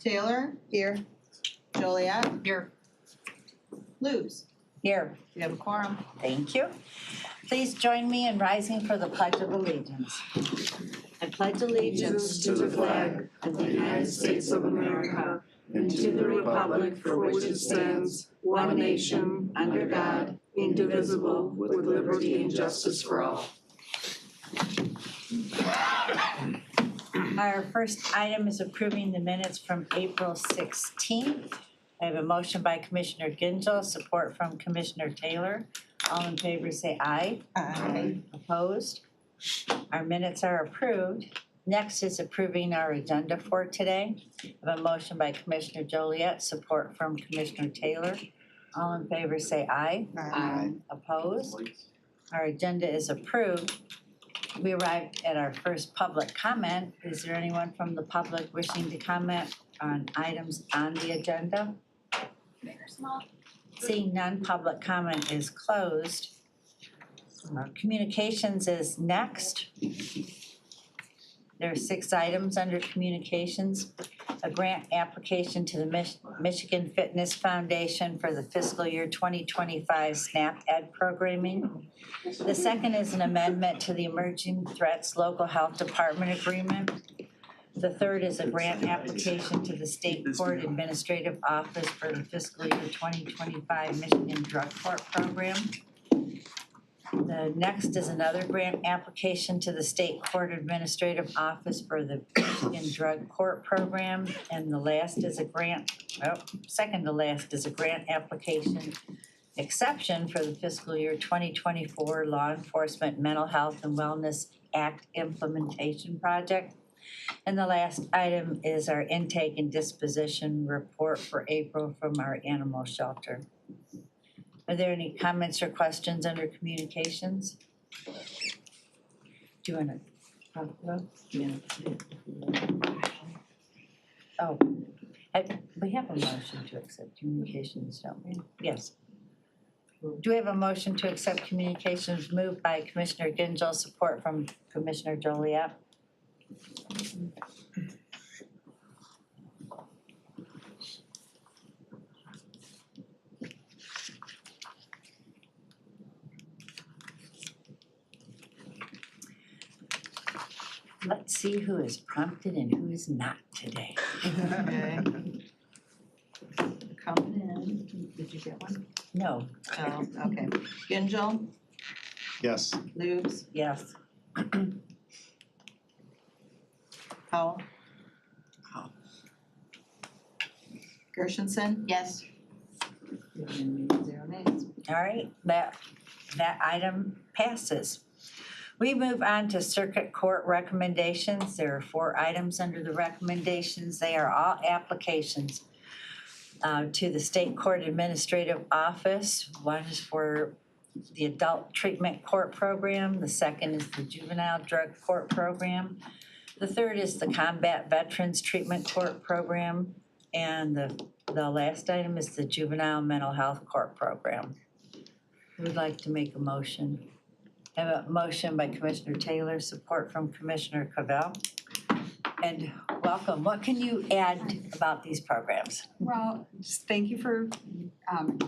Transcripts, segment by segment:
Taylor? Here. Joliet? Here. Luz? Here, We have a quorum. thank you. Please join me in rising for the Pledge of Allegiance. I pledge allegiance To the flag of the United States of America and to the republic for which it stands, one nation, under God, indivisible, with liberty and justice for all. Our first item is approving the minutes from April 16th. I have a motion by Commissioner Gingell, support from Commissioner Taylor. All in favor say aye. Aye. Opposed? Our minutes are approved. Next is approving our agenda for today. I have a motion by Commissioner Joliet, support from Commissioner Taylor. All in favor say aye. Aye. Opposed? Our agenda is approved. We arrived at our first public comment. Is there anyone from the public wishing to comment on items on the agenda? Big or small? Seeing none, public comment is closed. Communications is next. There are 6 items under communications. A grant application to the Michigan Fitness Foundation for the fiscal year 2025 SNAP Ed programming. The second is an amendment to the Emerging Threats Local Health Department Agreement. The third is a grant application to the State Court Administrative Office for the fiscal year 2025 Michigan Drug Court Program. The next is another grant application to the State Court Administrative Office for the Michigan Drug Court Program. And the last is a grant, second to last is a grant application exception for the fiscal year 2024 Law Enforcement Mental Health and Wellness Act Implementation Project. And the last item is our intake and disposition report for April from our animal shelter. Are there any comments or questions under communications? Do you want to talk about? Yeah. Oh, we have a motion to accept communications, don't we? Yes. Do we have a motion to accept communications moved by Commissioner Gingell, support from Commissioner Joliet? Let's see who is prompted and who is not today. Okay. Coming in. Did you get one? No, Oh, okay. Gingell? Yes. Luz? yes. Powell? Gershenson? Yes. 0 nays. All right, that item passes. We move on to circuit court recommendations. There are 4 items under the recommendations. They are all applications to the State Court Administrative Office. One is for the Adult Treatment Court Program. The second is the Juvenile Drug Court Program. The third is the Combat Veterans Treatment Court Program. And the last item is the Juvenile Mental Health Court Program. I would like to make a motion. I have a motion by Commissioner Taylor, support from Commissioner Cavell. And welcome. What can you add about these programs? Well, just thank you for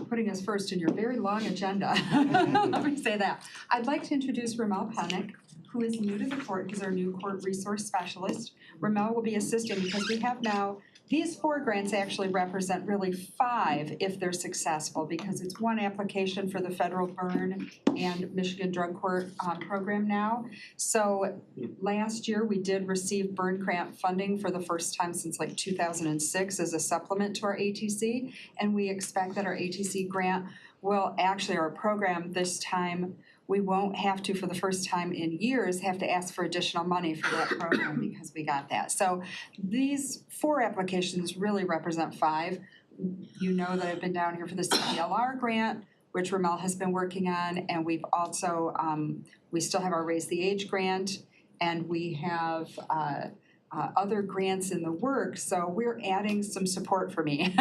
putting us first in your very long agenda. Let me say that. I'd like to introduce Ramel Penick, who is new to the court. He's our new court resource specialist. Ramel will be assisting because we have now, these 4 grants actually represent really 5 if they're successful, because it's 1 application for the federal burn and Michigan Drug Court program now. So last year we did receive burn grant funding for the first time since like 2006 as a supplement to our ATC, and we expect that our ATC grant will actually, our program this time, we won't have to, for the first time in years, have to ask for additional money for that program because we got that. So these 4 applications really represent 5. You know that I've been down here for the CPLR grant, which Ramel has been working on, and we've also, we still have our Raise the Age grant, and we have other grants in the works, so we're adding some support for me.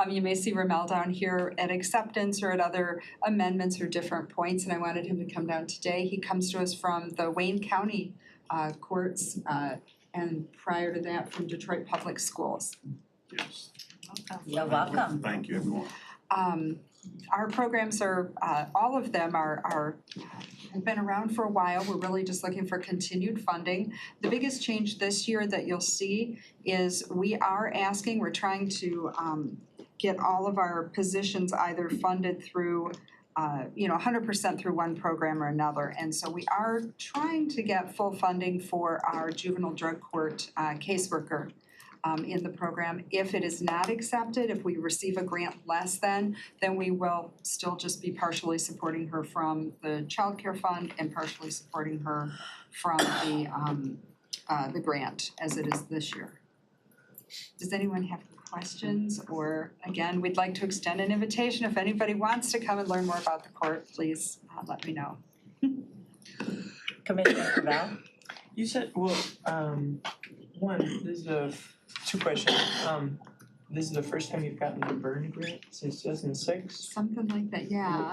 You may see Ramel down here at acceptance or at other amendments or different points, and I wanted him to come down today. He comes to us from the Wayne County courts, and prior to that from Detroit Public Schools. Yes. You're welcome. Thank you, everyone. Our programs are, all of them have been around for a while. We're really just looking for continued funding. The biggest change this year that you'll see is we're trying to get all of our positions either funded through 100% through one program or another. And so we are trying to get full funding for our juvenile drug court caseworker in the program. If it is not accepted, if we receive a grant less than, then we will still just be partially supporting her from the child care fund and partially supporting her from the grant as it is this year. Does anyone have questions? Or again, we'd like to extend an invitation. If anybody wants to come and learn more about the court, please let me know. Commissioner Cavell? You said, well, two questions. This is the first time you've gotten the Burn grant since 2006? Something like that, yeah.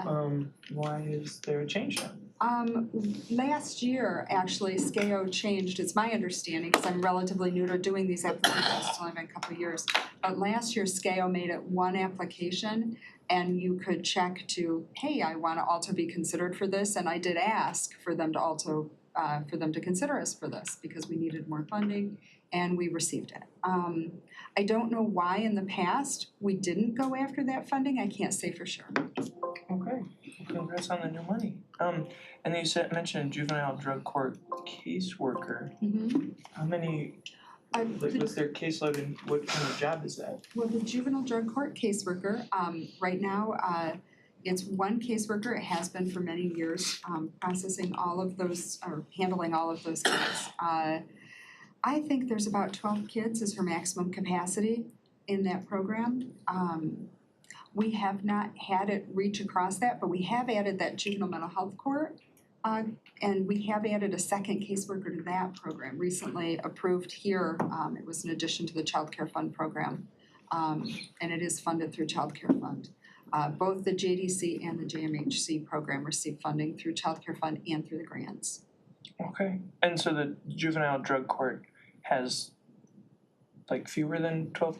Why is there a change now? Last year, actually, SCAO changed, it's my understanding, because I'm relatively new to doing these applications, it's only been a couple of years. But last year, SCAO made it one application, and you could check to, hey, I want to also be considered for this, and I did ask for them to also, for them to consider us for this, because we needed more funding, and we received it. I don't know why in the past we didn't go after that funding, I can't say for sure. Okay, congrats on the new money. And then you mentioned a juvenile drug court caseworker. How many, what's their caseload and what kind of job is that? Well, the juvenile drug court caseworker, right now, it's one caseworker, it has been for many years, processing all of those, or handling all of those cases. I think there's about 12 kids is her maximum capacity in that program. We have not had it reach across that, but we have added that juvenile mental health court. And we have added a second caseworker to that program, recently approved here. It was an addition to the Child Care Fund program. And it is funded through Child Care Fund. Both the JDC and the JMHC program receive funding through Child Care Fund and through the grants. Okay, and so the juvenile drug court has like fewer than 12,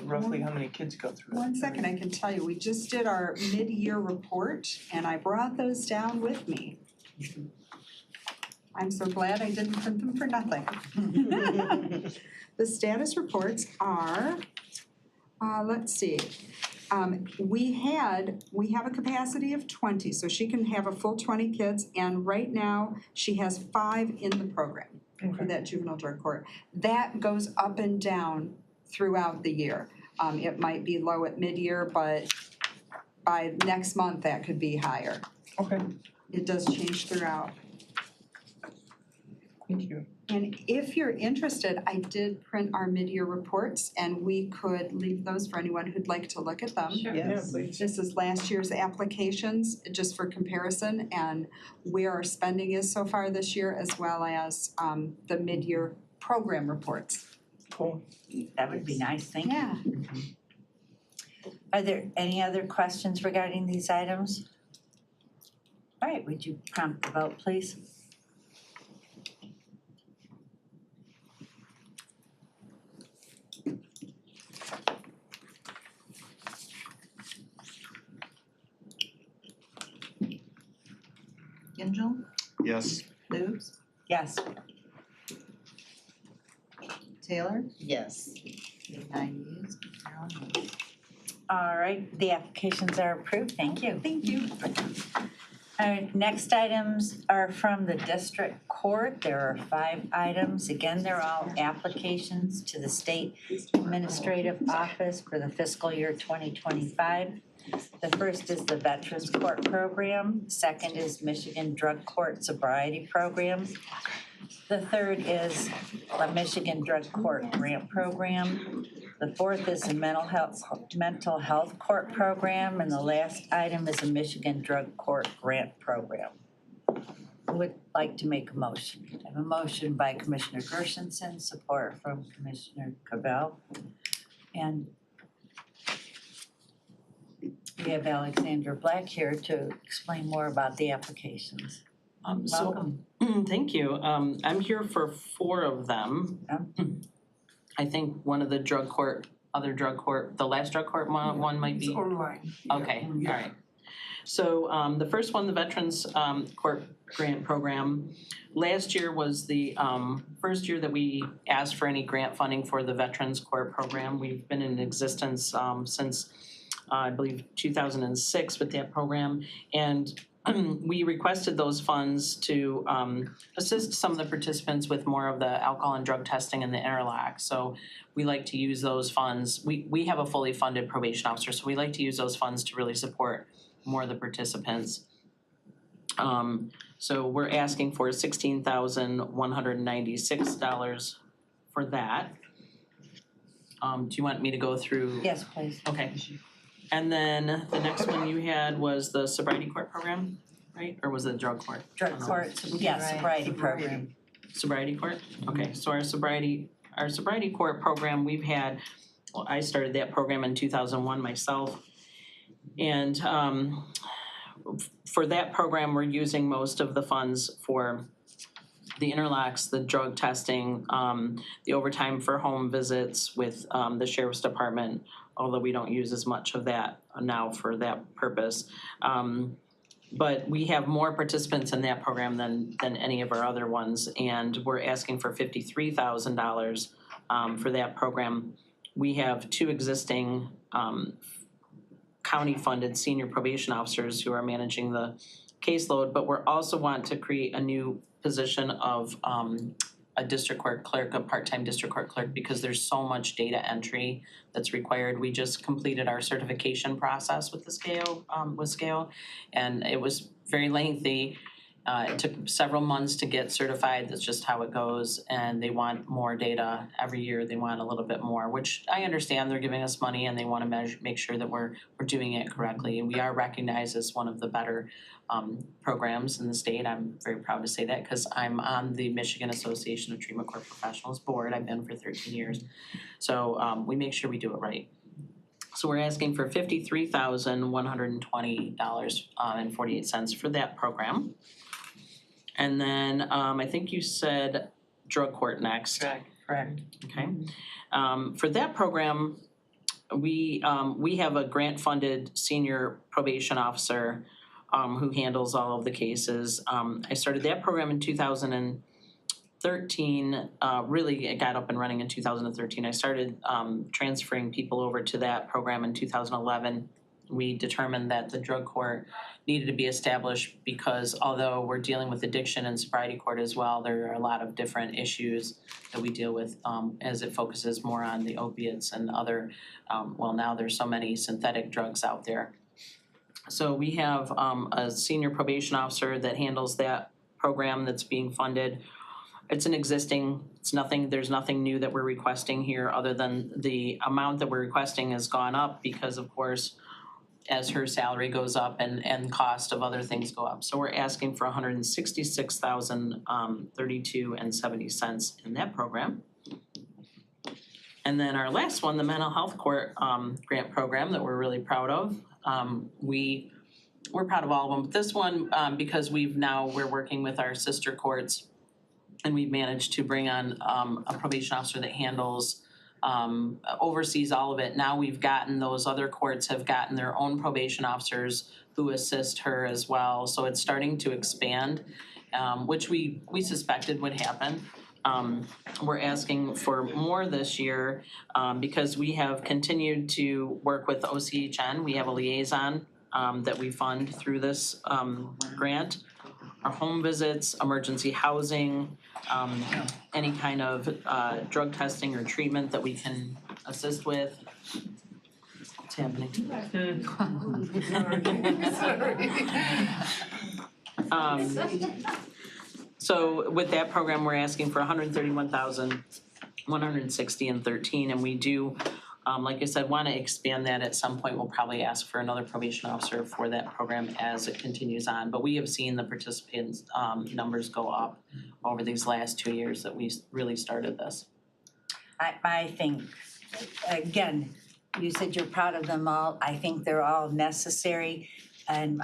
roughly how many kids go through it? One second, I can tell you, we just did our mid-year report and I brought those down with me. I'm so glad I didn't print them for nothing. The status reports are, let's see. We have a capacity of 20, so she can have a full 20 kids, and right now she has 5 in the program for that juvenile drug court. That goes up and down throughout the year. It might be low at mid-year, but by next month that could be higher. Okay, It does change throughout. thank you. And if you're interested, I did print our mid-year reports and we could leave those for anyone who'd like to look at them. Yeah, please. This is last year's applications, just for comparison, and where our spending is so far this year, as well as the mid-year program reports. Cool. That would be nice, thank you. Yeah. Are there any other questions regarding these items? All right, would you prompt the vote, please? Gingell, Yes. Lubes, Yes. Taylor, Yes. 9 yeas, 0 nays. All right, the applications are approved, thank you. Thank you. All right, next items are from the district court. There are 5 items. Again, they're all applications to the state administrative office for the fiscal year 2025. The first is the Veterans Court Program. Second is Michigan Drug Court Sobriety Program. The third is the Michigan Drug Court Grant Program. The fourth is the Mental Health Court Program, and the last item is a Michigan Drug Court Grant Program. I would like to make a motion. I have a motion by Commissioner Gershenson, support from Commissioner Cavell. And we have Alexandra Black here to explain more about the applications. Welcome. Thank you. I'm here for 4 of them. I think one of the drug court other drug court, the last drug court one might It's be? online. Okay, all right. So the first one, the Veterans Court Grant Program, last year was the first year that we asked for any grant funding for the Veterans Court Program. We've been in existence since I believe 2006 with that program, and we requested those funds to assist some of the participants with more of the alcohol and drug testing and the interlock. So we like to use those funds. We have a fully funded probation officer, so we like to use those funds to really support more of the participants. So we're asking for $16,196 for that. Do you want me to go through? Yes, please. Okay. And then the next one you had was the sobriety court program, right? Or was it drug court? Drug court, yes, sobriety program. Sobriety court? Okay, so our sobriety court program, we've had, well, I started that program in 2001 myself. And for that program, we're using most of the funds for the interlocks, the drug testing, the overtime for home visits with the sheriff's department, although we don't use as much of that now for that purpose. But we have more participants in that program than any of our other ones, and we're asking for $53,000 for that program. We have 2 existing county-funded senior probation officers who are managing the caseload, but we're also want to create a new position of a district court clerk, a part-time district court clerk, because there's so much data entry that's required. We just completed our certification process with the scale, and it was very lengthy. It took several months to get certified. That's just how it goes. And they want more data every year. They want a little bit more, which I understand. They're giving us money and they want to make sure that we're doing it correctly. And we are recognized as one of the better programs in the state. I'm very proud to say that because I'm on the Michigan Association of Treatment Court Professionals board. I've been for 13 years. So we make sure we do it right. So we're asking for $53,120.48 for that program. And then I think you said drug court next. Correct. Okay. For that program, we have a grant-funded senior probation officer who handles all of the cases. I started that program in 2013. Really, it got up and running in 2013. I started transferring people over to that program in 2011. We determined that the drug court needed to be established because although we're dealing with addiction and sobriety court as well, there are a lot of different issues that we deal with as it focuses more on the opiates and other, well, now there's so many synthetic drugs out there. So we have a senior probation officer that handles that program that's being funded. It's there's nothing new that we're requesting here other than the amount that we're requesting has gone up because of course, as her salary goes up and cost of other things go up. So we're asking for $166,032.70 in that program. And then our last one, the mental health court grant program that we're really proud of. We're proud of all of them, but this one, because we're working with our sister courts and we've managed to bring on a probation officer that handles oversees all of it. Now we've gotten, those other courts have gotten their own probation officers who assist her as well. So it's starting to expand, which we suspected would happen. We're asking for more this year because we have continued to work with OCHN. We have a liaison that we fund through this grant. Our home visits, emergency housing, any kind of drug testing or treatment that we can assist with. What's happening? So with that program, we're asking for $131,160.13, and we do, like I said, want to expand that at some point. We'll probably ask for another probation officer for that program as it continues on. But we have seen the participants' numbers go up over these last 2 years that we really started this. I think, again, you said you're proud of them all. I think they're all necessary, and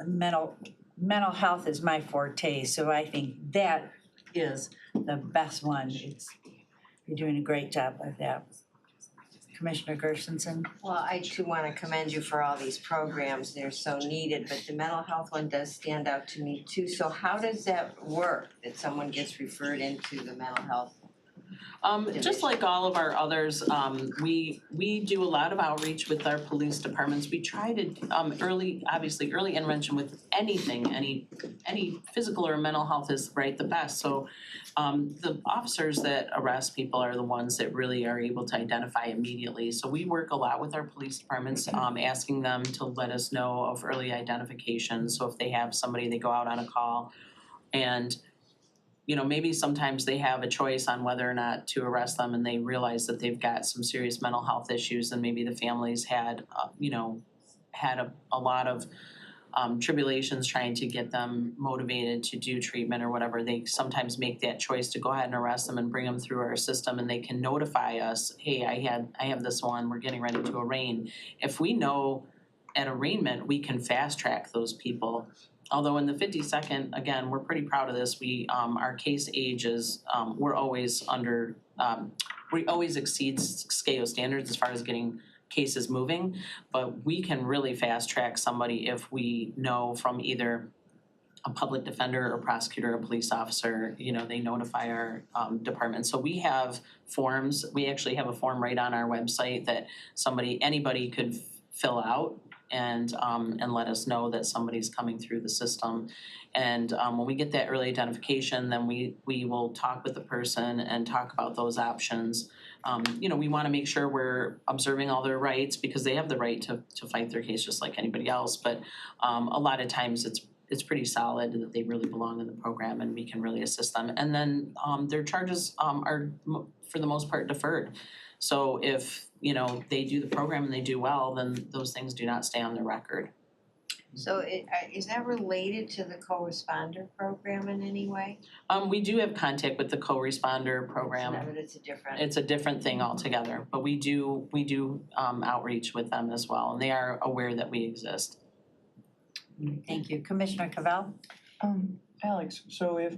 mental health is my forte, so I think that is the best one. You're doing a great job with that. Commissioner Gershenson? Well, I too wanna commend you for all these programs, they're so needed, but the mental health one does stand out to me too. So how does that work, that someone gets referred into the mental health? Just like all of our others, we do a lot of outreach with our police departments. We try to early intervention with anything, any physical or mental health is the best. So the officers that arrest people are the ones that really are able to identify immediately. So we work a lot with our police departments, asking them to let us know of early identification. So if they have somebody, they go out on a call and maybe sometimes they have a choice on whether or not to arrest them and they realize that they've got some serious mental health issues and maybe the families had a lot of tribulations trying to get them motivated to do treatment or whatever. They sometimes make that choice to go ahead and arrest them and bring them through our system, and they can notify us, hey, I have this one, we're getting ready to arraign. If we know at arraignment, we can fast track those people. Although in the 52nd, again, we're pretty proud of this. We our case age is we're always under we always exceed SCAO standards as far as getting cases moving, but we can really fast track somebody if we know from either a public defender or prosecutor or police officer, they notify our department. So we have forms. We actually have a form right on our website that anybody could fill out and let us know that somebody's coming through the system. And when we get that early identification, then we will talk with the person and talk about those options. We want to make sure we're observing all their rights because they have the right to fight their case just like anybody else. But a lot of times it's pretty solid that they really belong in the program and we can really assist them. And then their charges are for the most part deferred. So if they do the program and they do well, then those things do not stay on their record. So is that related to the co-responder program in any way? We do have contact with the co-responder program. No, but it's a different. It's a different thing altogether, but we do outreach with them as well, and they are aware that we exist. Thank you. Commissioner Cavell? Alex, so if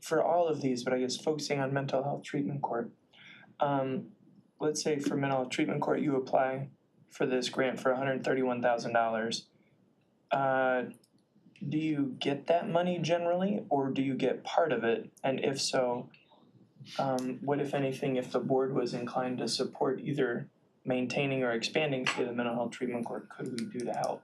for all of these, but I guess focusing on mental health treatment court, let's say for mental health treatment court, you apply for this grant for $131,000. Do you get that money generally, or do you get part of it? And if so, what if anything, if the board was inclined to support either maintaining or expanding the mental health treatment court, could we do to help?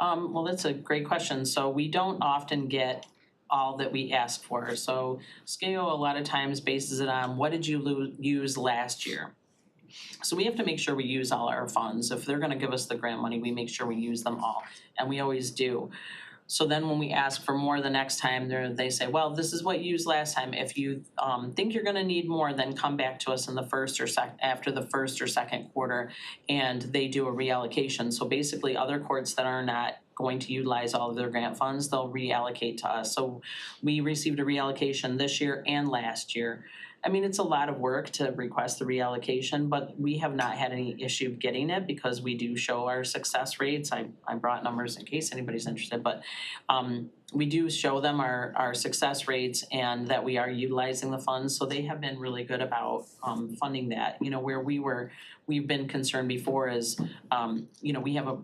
Well, that's a great question. So we don't often get all that we ask for. So SCAO a lot of times bases it on what did you use last year? So we have to make sure we use all our funds. If they're gonna give us the grant money, we make sure we use them all, and we always do. So then when we ask for more the next time, they say, well, this is what you used last time. If you think you're gonna need more, then come back to us in the after the first or second quarter, and they do a reallocation. So basically other courts that are not going to utilize all of their grant funds, they'll reallocate to us. So we received a reallocation this year and last year. I mean, it's a lot of work to request the reallocation, but we have not had any issue getting it because we do show our success rates. I brought numbers in case anybody's interested, but we do show them our success rates and that we are utilizing the funds. So they have been really good about funding that. Where we've been concerned before is, we have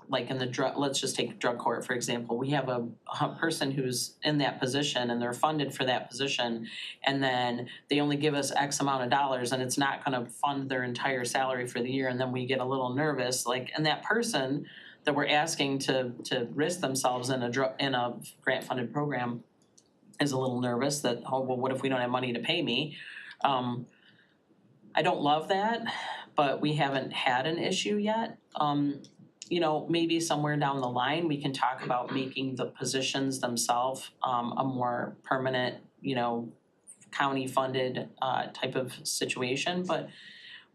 like in the drug, let's just take drug court, for example, we have a person who's in that position and they're funded for that position, and then they only give us X amount of dollars and it's not gonna fund their entire salary for the year, and then we get a little nervous, and that person that we're asking to risk themselves in a grant funded program is a little nervous that, oh, well, what if we don't have money to pay me? I don't love that, but we haven't had an issue yet. Maybe somewhere down the line, we can talk about making the positions themselves a more permanent, county-funded type of situation. But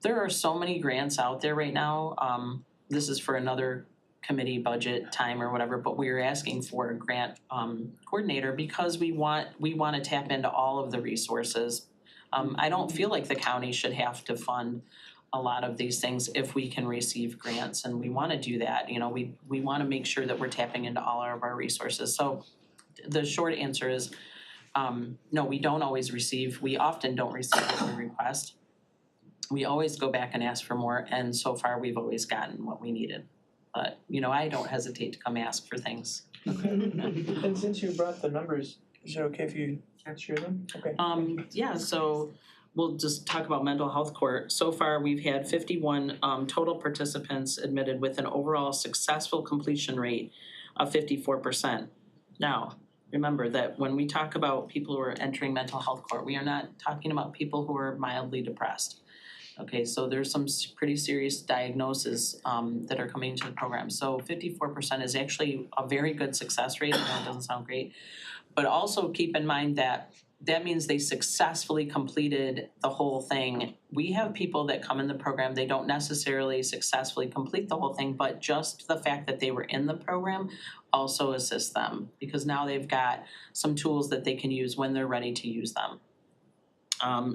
there are so many grants out there right now. This is for another committee budget time or whatever, but we are asking for a grant coordinator because we want to tap into all of the resources. I don't feel like the county should have to fund a lot of these things if we can receive grants, and we want to do that. We want to make sure that we're tapping into all of our resources. So the short answer is no, we often don't receive what we request. we always go back and ask for more, and so far we've always gotten what we needed. But, I don't hesitate to come ask for things. Okay. And since you brought the numbers, is it okay if you share them? Okay. Yeah, so we'll just talk about mental health court. So far, we've had 51 total participants admitted with an overall successful completion rate of 54%. Now, remember that when we talk about people who are entering mental health court, we are not talking about people who are mildly depressed. Okay, so there's some pretty serious diagnoses that are coming into the program. So 54% is actually a very good success rate. I know it doesn't sound great, but also keep in mind that means they successfully completed the whole thing. We have people that come in the program, they don't necessarily successfully complete the whole thing, but just the fact that they were in the program also assists them, because now they've got some tools that they can use when they're ready to use them.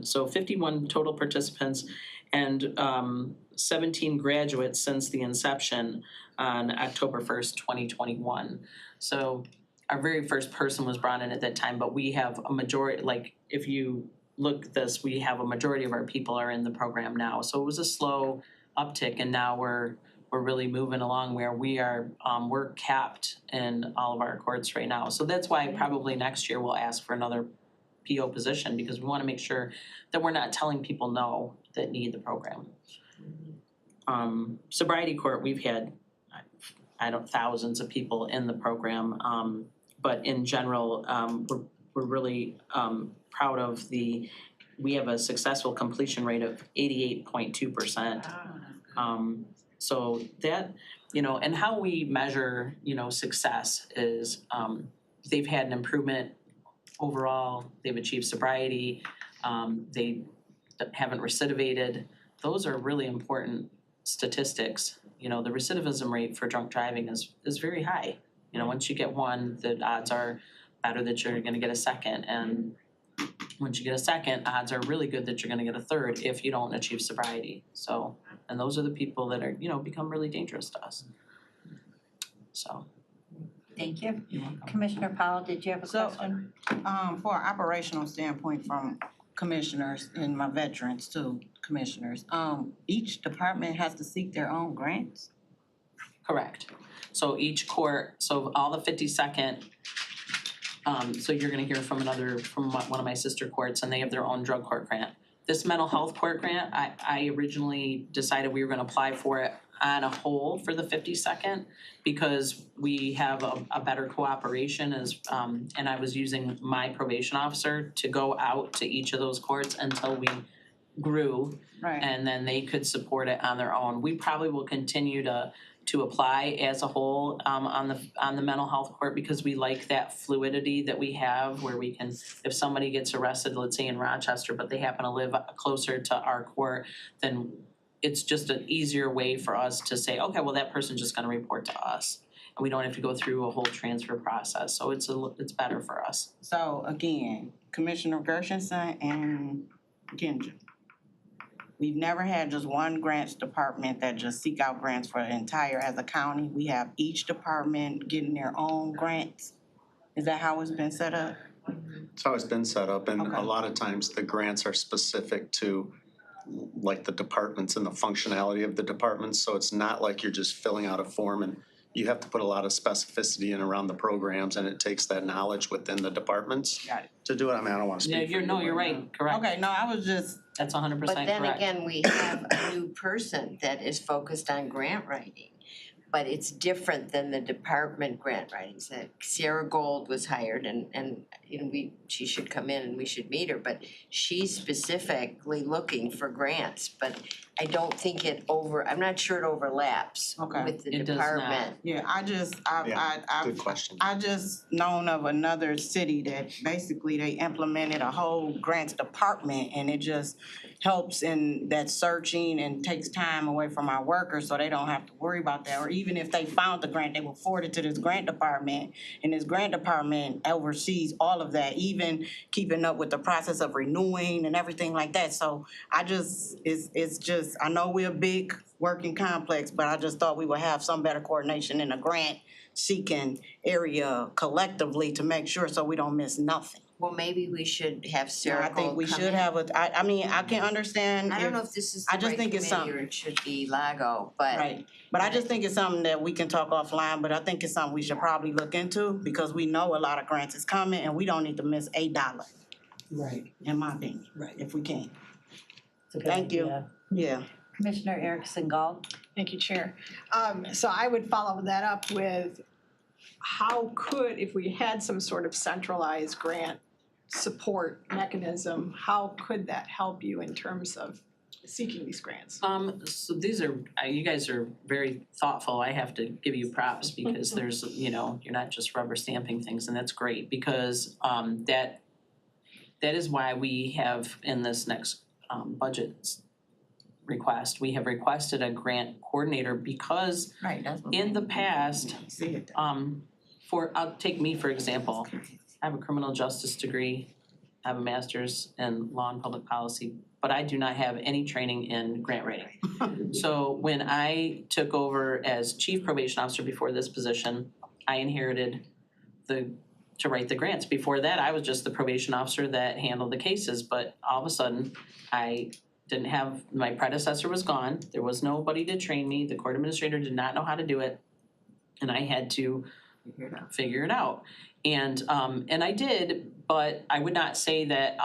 So 51 total participants and 17 graduates since the inception on October 1st, 2021. So our very first person was brought in at that time, but we have a majority, like if you look at this, we have a majority of our people are in the program now. So it was a slow uptick, and now we're really moving along where we're capped in all of our courts right now. So that's why probably next year we'll ask for another PO position, because we want to make sure that we're not telling people no that need the program. Sobriety court, we've had thousands of people in the program, but in general, we're really proud of we have a successful completion rate of 88.2%. So that, and how we measure, success is they've had an improvement overall, they've achieved sobriety, they haven't recidivated. Those are really important statistics. The recidivism rate for drunk driving is very high. Once you get one, the odds are better that you're gonna get a second, and once you get a second, odds are really good that you're gonna get a third if you don't achieve sobriety. So, and those are the people that are, become really dangerous to us. So. Thank you. You're welcome. Commissioner Powell, did you have a question? For an operational standpoint from commissioners and my veterans too, commissioners, each department has to seek their own grants? Correct. So each court, so all the 52nd, so you're gonna hear from one of my sister courts, and they have their own drug court grant. This mental health court grant, I originally decided we were gonna apply for it on a whole for the 52nd, because we have a better cooperation and I was using my probation officer to go out to each of those courts until we grew, Right. and then they could support it on their own. We probably will continue to apply as a whole on the mental health court, because we like that fluidity that we have, where we can, if somebody gets arrested, let's say in Rochester, but they happen to live closer to our court, then it's just an easier way for us to say, okay, well, that person's just gonna report to us, and we don't have to go through a whole transfer process. So it's better for us. So again, Commissioner Gershenson and Ginger, we've never had just one grants department that just seek out grants for the entire as a county. We have each department getting their own grants. Is that how it's been set up? It's how it's been set up, and Okay. a lot of times the grants are specific to like the departments and the functionality of the departments, so it's not like you're just filling out a form, and you have to put a lot of specificity in around the programs, and it takes that knowledge within the departments Got it. to do it. I mean, I don't wanna speak for you. You're right, correct. Okay, no, I was just, That's 100% But correct. then again, we have a new person that is focused on grant writing. But it's different than the department grant writing. So Sarah Gold was hired and she should come in and we should meet her, but she's specifically looking for grants. But I don't think I'm not sure it overlaps Okay. with the It does not. department. yeah, Good question. I just known of another city that basically they implemented a whole grants department, and it just helps in that searching and takes time away from our workers, so they don't have to worry about that. Or even if they found the grant, they will forward it to this grant department, and this grant department oversees all of that, even keeping up with the process of renewing and everything like that. So it's just, I know we're a big working complex, but I just thought we would have some better coordination in the grant seeking area collectively to make sure so we don't miss nothing. Well, maybe we should have So Sarah I think Gold we come should in. have I mean, I can understand I don't if- know if this is I the just right think it's committee or something- it should be Lago, but. Right, but I just think it's something that we can talk offline, but I think it's something we should probably look into because we know a lot of grants is coming and we don't need to miss $1, Right. in my opinion, if we can. It's a good Thank you. idea. Yeah. Commissioner Erickson Gall. Thank you, Chair. So I would follow that up with how could, if we had some sort of centralized grant support mechanism, how could that help you in terms of seeking these grants? So these are, you guys are very thoughtful. I have to give you props because there's, you're not just rubber stamping things, and that's great because that is why we have in this next budget request, we have requested a grant coordinator because Right, that's what. in the past, See it. I'll take me for example. I have a criminal justice degree, I have a master's in law and public policy, but I do not have any training in grant writing. So when I took over as chief probation officer before this position, I inherited to write the grants. Before that, I was just the probation officer that handled the cases, but all of a sudden, I didn't have, my predecessor was gone, there was nobody to train me, the court administrator did not know how to do it, and I had to figure it out. And I did, but I would not say that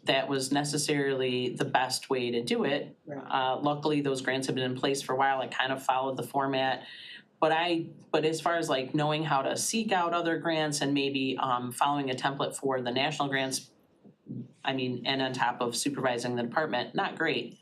that was necessarily the best way to do it. Luckily, those grants have been in place for a while, I kind of followed the format. But as far as like knowing how to seek out other grants and maybe following a template for the national grants, and on top of supervising the department, not great.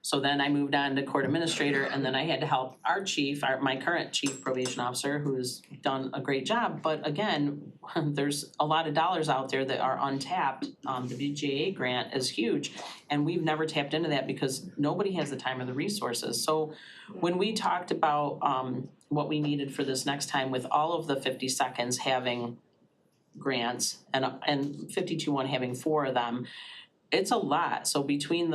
So then I moved on to court administrator, and then I had to help our chief, my current chief probation officer, who's done a great job. But again, there's a lot of dollars out there that are untapped. The BJA grant is huge, and we've never tapped into that because nobody has the time or the resources. So when we talked about what we needed for this next time, with all of the 50 seconds having grants and 52-1 having 4 of them, it's a lot. So between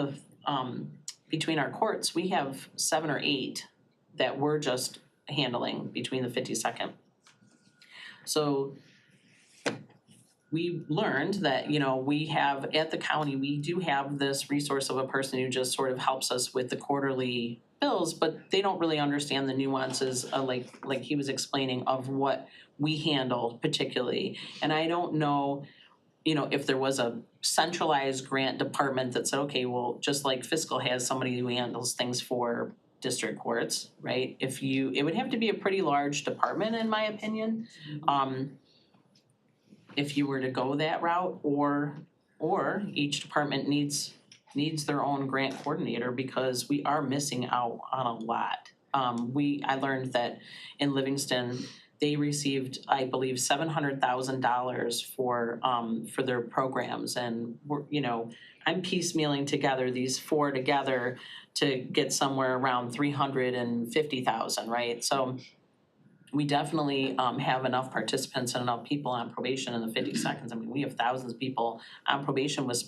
our courts, we have 7 or 8 that we're just handling between the 52nd. So we learned that, we have, at the county, we do have this resource of a person who just sort of helps us with the quarterly bills, but they don't really understand the nuances, like he was explaining, of what we handle particularly. And I don't know, if there was a centralized grant department that said, okay, well, just like fiscal has somebody who handles things for district courts, right? It would have to be a pretty large department, in my opinion. If you were to go that route, or each department needs their own grant coordinator, because we are missing out on a lot. I learned that in Livingston, they received, I believe, $700,000 for their programs, and I'm piecemealing together these 4 together to get somewhere around $350,000, right? So we definitely have enough participants and enough people on probation in the 50 seconds. We have thousands of people on probation with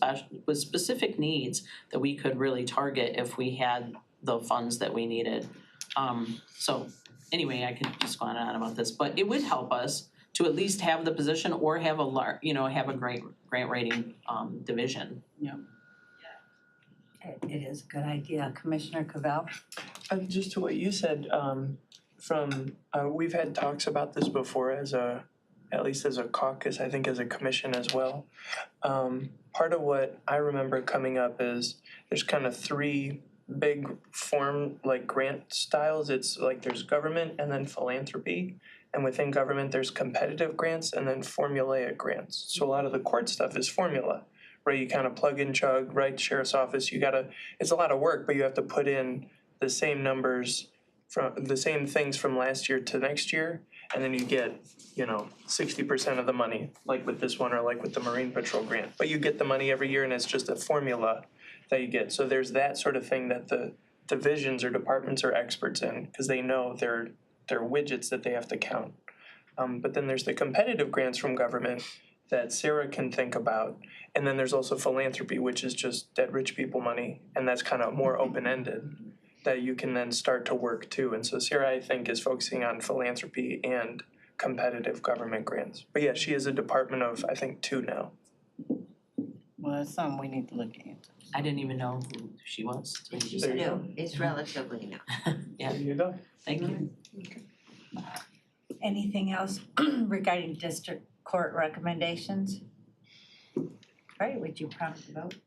specific needs that we could really target if we had the funds that we needed. So anyway, I could just go on and on about this, but it would help us to at least have the position or have a great grant writing division. Yeah. It is a good idea. Commissioner Cavell? Just to what you said, we've had talks about this before at least as a caucus, I think as a commission as well. Part of what I remember coming up is there's kind of 3 big grant styles. It's like there's government and then philanthropy. And within government, there's competitive grants and then formulaic grants. So a lot of the court stuff is formula, right? You kind of plug and chug, right? Sheriff's office, it's a lot of work, but you have to put in the same numbers from the same things from last year to next year. And then you get, 60% of the money, like with this one or like with the Marine Patrol grant. But you get the money every year and it's just a formula that you get. So there's that sort of thing that the divisions or departments are experts in, because they know they're widgets that they have to count. But then there's the competitive grants from government that Sarah can think about. And then there's also philanthropy, which is just dead rich people money. And that's kind of more open-ended that you can then start to work too. And so Sarah, I think, is focusing on philanthropy and competitive government grants. But yeah, she is a department of, I think, 2 now. Well, it's something we need to look into. I didn't even know who she was. It's There you new, it's relatively new. There you go. Thank you. Anything else regarding district court recommendations? All right, would you prompt the vote?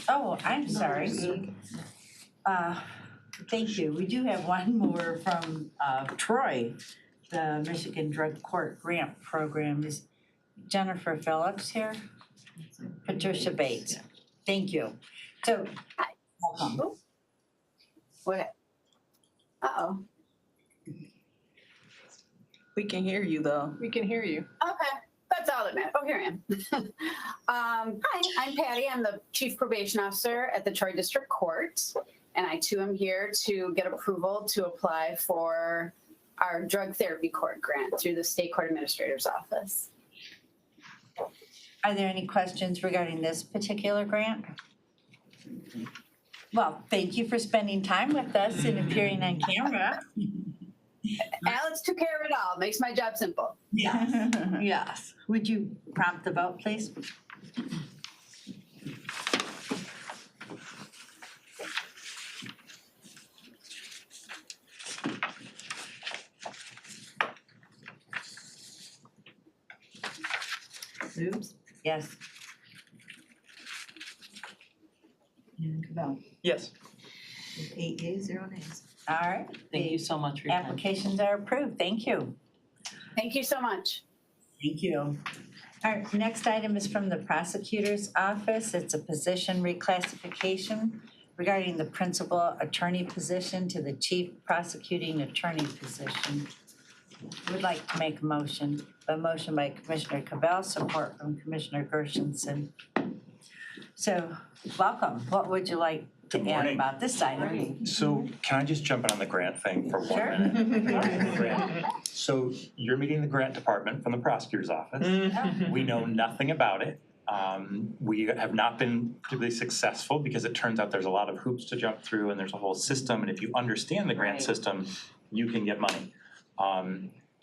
Oh, I'm sorry. Thank you. We do have one more from Troy, the Michigan Drug Court Grant Program. Is Jennifer Phillips here? Patricia Bates. Thank you. So, welcome. What? Uh-oh. We can hear you though. We can hear you. Okay, that's all that matters. Oh, here I am. Hi, I'm Patty. I'm the Chief Probation Officer at the Troy District Court. And I too am here to get approval to apply for our drug therapy court grant through the State Court Administrator's Office. Are there any questions regarding this particular grant? Well, thank you for spending time with us and appearing on camera. Alex took care of it all, makes my job simple. Yes. Yes. Would you prompt the vote, please? Oops. Yes. And Cabell. Yes. 8 yeas, 0 nays. All right. Thank you so much for your time. Applications are approved. Thank you. Thank you so much. Thank you. All right, next item is from the prosecutor's office. It's a position reclassification regarding the principal attorney position to the chief prosecuting attorney position. Would like to make a motion by Commissioner Cabell, support from Commissioner Gershenson. So, welcome. What would you like to Good add morning. about this item? So can I just jump in on the grant thing for 1 minute? Grant. So you're meeting the grant department from the prosecutor's office. We know nothing about it. We have not been particularly successful because it turns out there's a lot of hoops to jump through and there's a whole system. And if you understand the grant Right. system, you can get money.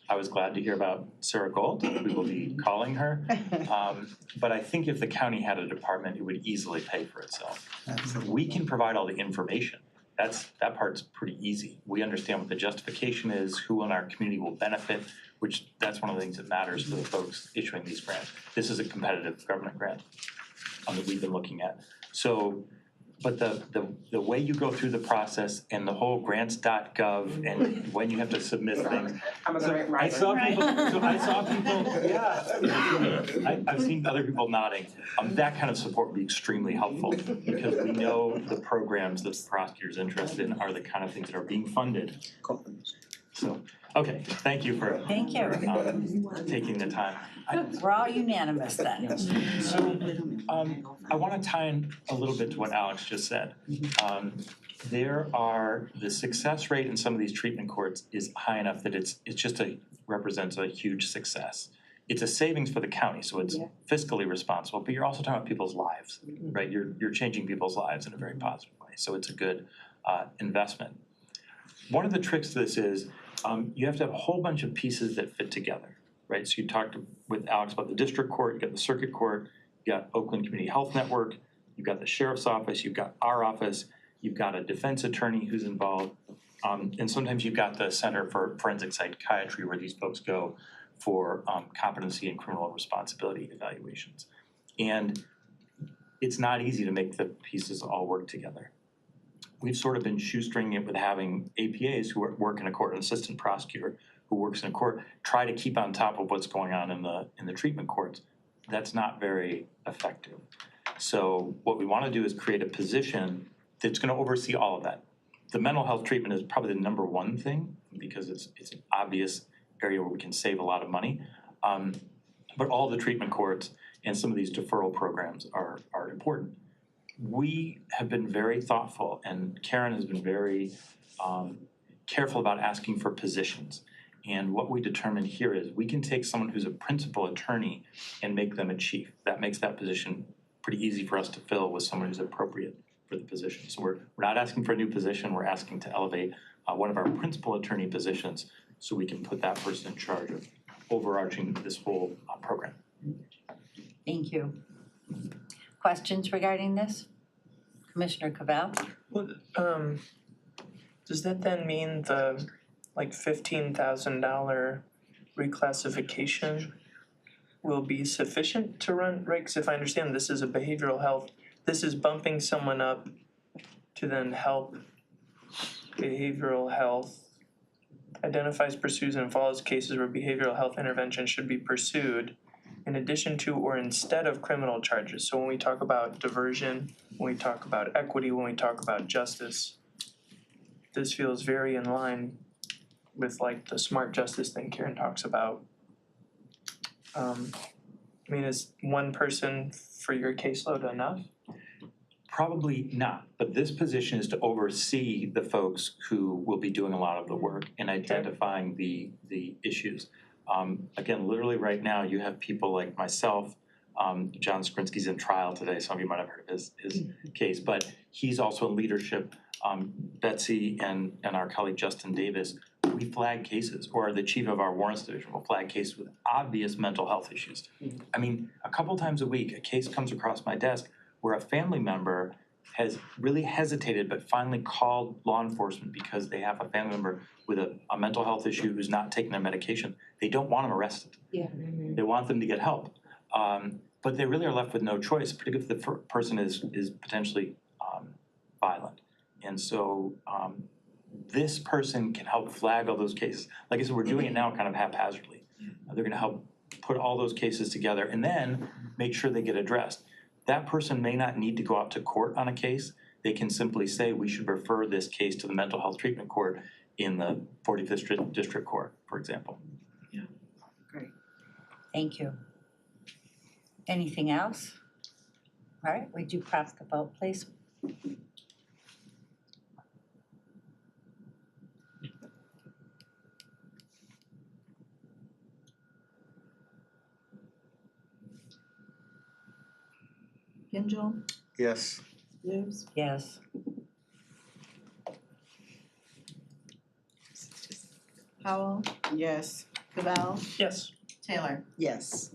I was glad to hear about Sarah Gold. We will be calling her. But I think if the county had a department, it would easily pay for itself. We can provide all the information. That part's pretty easy. We understand what the justification is, who in our community will benefit, which that's one of the things that matters for the folks issuing these grants. This is a competitive government grant that we've been looking at. So, but the way you go through the process and the whole grants.gov and when you have to submit things. I'm a grant writer. I saw people, yeah. I've seen other people nodding. That kind of support would be extremely helpful because we know the programs that the prosecutor's interested in are the kind of things that are being funded. So, okay, thank you for Thank you. taking the time. We're all unanimous then. So, I want to tie in a little bit to what Alex just said. The success rate in some of these treatment courts is high enough that it's just represents a huge success. It's a savings for the county, so it's fiscally responsible, but you're also talking about people's lives, right? You're changing people's lives in a very positive way, so it's a good investment. One of the tricks to this is you have to have a whole bunch of pieces that fit together, right? So you talked with Alex about the district court, you got the circuit court, you got Oakland Community Health Network, you've got the sheriff's office, you've got our office, you've got a defense attorney who's involved, and sometimes you've got the Center for Forensic Psychiatry where these folks go for competency and criminal responsibility evaluations. And it's not easy to make the pieces all work together. We've sort of been shoestringing it with having APAs who work in a court, an assistant prosecutor who works in a court, try to keep on top of what's going on in the treatment courts. That's not very effective. So what we want to do is create a position that's going to oversee all of that. The mental health treatment is probably the number one thing because it's an obvious area where we can save a lot of money. But all the treatment courts and some of these deferral programs are important. We have been very thoughtful and Karen has been very careful about asking for positions. And what we determined here is we can take someone who's a principal attorney and make them a chief. That makes that position pretty easy for us to fill with someone who's appropriate for the position. So we're not asking for a new position, we're asking to elevate one of our principal attorney positions so we can put that person in charge of overarching this whole program. Thank you. Questions regarding this? Commissioner Cavell? Well, does that then mean the like $15,000 reclassification will be sufficient to run, right? 'Cause if I understand, this is a behavioral health, this is bumping someone up to then help behavioral health, identifies, pursues, and follows cases where behavioral health intervention should be pursued in addition to or instead of criminal charges. So when we talk about diversion, when we talk about equity, when we talk about justice, this feels very in line with like the smart justice thing Karen talks about. I mean, is one person for your caseload enough? Probably not, but this position is to oversee the folks who will be doing a lot of the work in identifying the issues. Again, literally right now, you have people like myself, John Skrinsky's in trial today, some of you might have heard of his case, but he's also in leadership. Betsy and our colleague Justin Davis, we flag cases, or the chief of our warrants division will flag cases with obvious mental health issues. I mean, a couple times a week, a case comes across my desk where a family member has really hesitated but finally called law enforcement because they have a family member with a mental health issue who's not taking their medication. They don't want them arrested. Yeah. They want them to get help. But they really are left with no choice, particularly if the person is potentially violent. And so this person can help flag all those cases. Like I said, we're doing it now kind of haphazardly. They're gonna help put all those cases together and then make sure they get addressed. That person may not need to go out to court on a case. They can simply say, we should refer this case to the mental health treatment court in the 45th District Court, for example. Thank you. Anything else? All right, would you prompt the vote, please? Gingell, Yes. Hughes, Yes. Powell, Yes. Cavell, Yes. Taylor. Yes.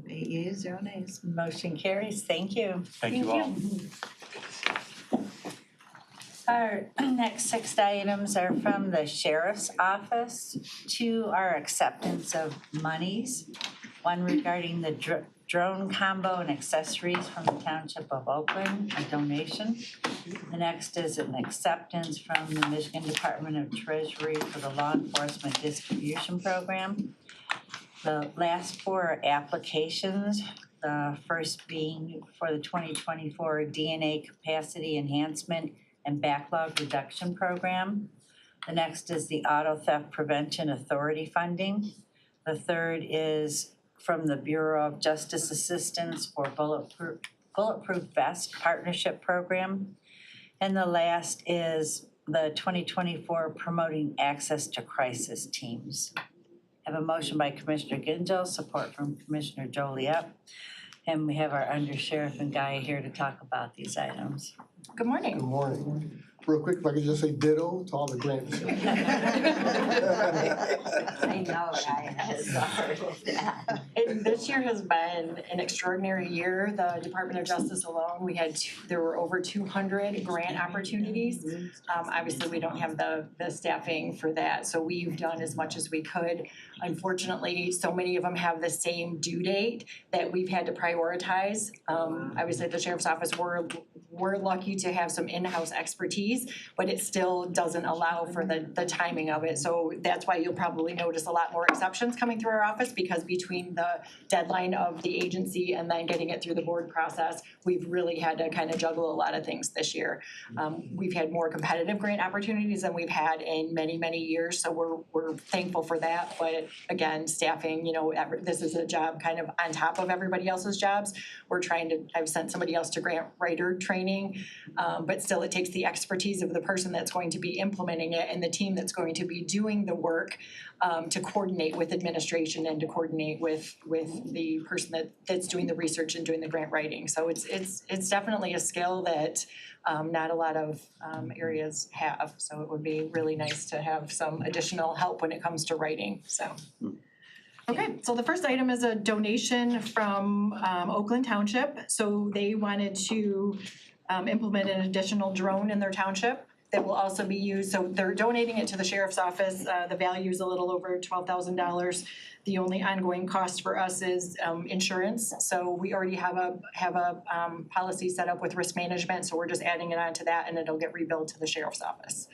8 yeas, 0 nays. Motion carries. Thank you. Thank you all. Our next 6 items are from the sheriff's office. 2 are acceptance of monies. 1 regarding the drone combo and accessories from the Township of Oakland, a donation. The next is an acceptance from the Michigan Department of Treasury for the Law Enforcement Distribution Program. The last 4 are applications, the first being for the 2024 DNA Capacity Enhancement and Backlog Reduction Program. The next is the Auto Theft Prevention Authority funding. The third is from the Bureau of Justice Assistance for Bulletproof Vest Partnership Program. And the last is the 2024 Promoting Access to Crisis Teams. I have a motion by Commissioner Gingell, support from Commissioner Joliet. And we have our undersheriff and Guy here to talk about these items. Good morning. Good morning. Real quick, if I could just say ditto to all the grants. I know, right? And this year has been an extraordinary year. The Department of Justice alone, there were over 200 grant opportunities. Obviously, we don't have the staffing for that, so we've done as much as we could. Unfortunately, so many of them have the same due date that we've had to prioritize. Obviously, at the Sheriff's Office, we're lucky to have some in-house expertise, but it still doesn't allow for the timing of it. So that's why you'll probably notice a lot more exceptions coming through our office, because between the deadline of the agency and then getting it through the board process, we've really had to kind of juggle a lot of things this year. We've had more competitive grant opportunities than we've had in many, many years, so we're thankful for that. But again, staffing, this is a job kind of on top of everybody else's jobs. I've sent somebody else to grant writer training, but still it takes the expertise of the person that's going to be implementing it and the team that's going to be doing the work to coordinate with administration and to coordinate with the person that's doing the research and doing the grant writing. So it's definitely a skill that not a lot of areas have. So it would be really nice to have some additional help when it comes to writing, so. Okay, so the first item is a donation from Oakland Township. So they wanted to implement an additional drone in their township that will also be used. So they're donating it to the sheriff's office. The value is a little over $12,000. The only ongoing cost for us is insurance. So we already have a policy set up with risk management. So we're just adding it on to that, and it'll get rebilled to the sheriff's office.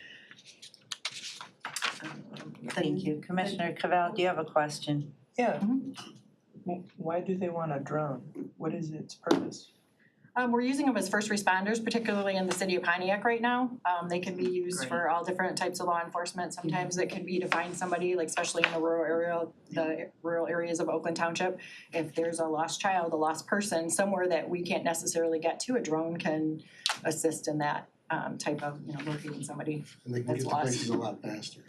Thank you. Commissioner Cavell, do you have a question? Yeah. Why do they want a drone? What is its purpose? We're using them as first responders, particularly in the city of Pontiac right now. They can be used for all different types of law enforcement. Sometimes it can be to find somebody, like especially in the rural areas of Oakland Township. If there's a lost child, a lost person, somewhere that we can't necessarily get to, a drone can assist in that type of, locating somebody And they can that's get to lost. places a lot faster.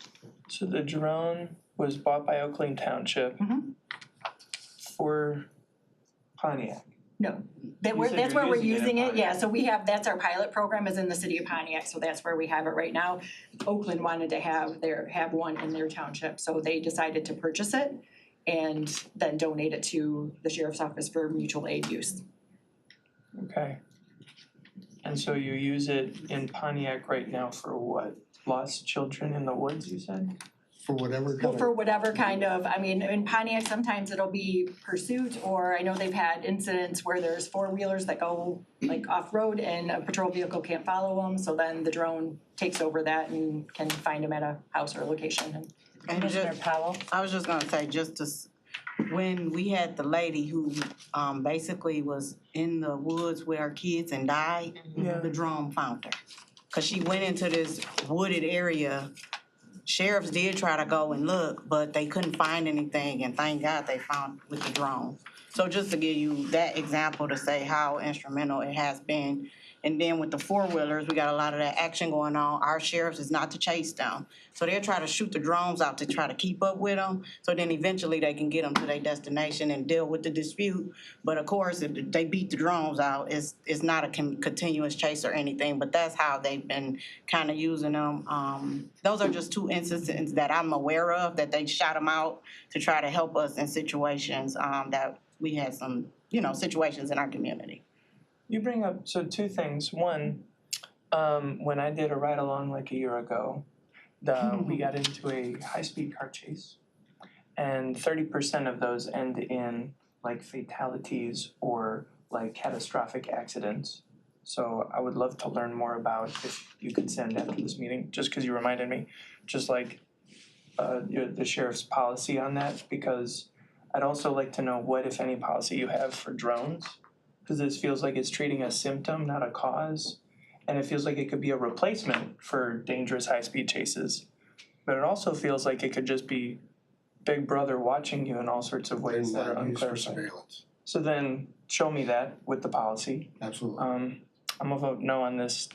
So the drone was bought by Oakland Township for Pontiac. No, You said that's you're where we're using it in using it, yeah, Pontiac. so that's our pilot program is in the city of Pontiac, so that's where we have it right now. Oakland wanted to have one in their township, so they decided to purchase it and then donate it to the sheriff's office for mutual aid use. Okay. And so you use it in Pontiac right now for what? Lost children in the woods, you said? For whatever Well, kind of. for whatever kind of, in Pontiac, sometimes it'll be pursuit, or I know they've had incidents where there's four-wheelers that go like off-road and a patrol vehicle can't follow them, so then the drone takes over that and can find them at a house or location. And Commissioner Powell? I was just gonna say, when we had the lady who basically was in the woods with her kids and died, the drone found her. Cause she went into this wooded area. Sheriffs did try to go and look, but they couldn't find anything, and thank God they found with the drone. So just to give you that example to say how instrumental it has been. And then with the four-wheelers, we got a lot of that action going on. Our sheriffs is not to chase them. So they'll try to shoot the drones out to try to keep up with them. So then eventually they can get them to their destination and deal with the dispute. But of course, if they beat the drones out, it's not a continuous chase or anything, but that's how they've been kind of using them. Those are just two instances that I'm aware of, that they shot them out to try to help us in situations that we had some, situations in our community. You bring up, so two things. One, when I did a ride-along like a year ago, we got into a high-speed car chase, and 30% of those end in like fatalities or like catastrophic accidents. So I would love to learn more about, if you could send after this meeting, just because you reminded me, just like the sheriff's policy on that, because I'd also like to know what, if any, policy you have for drones. Because this feels like it's treating a symptom, not a cause. And it feels like it could be a replacement for dangerous high-speed chases. But it also feels like it could just be Big Brother watching you in all sorts of ways that are Not used for unclarified. surveillance. So then show me that with the policy. Absolutely. I'm gonna vote no on this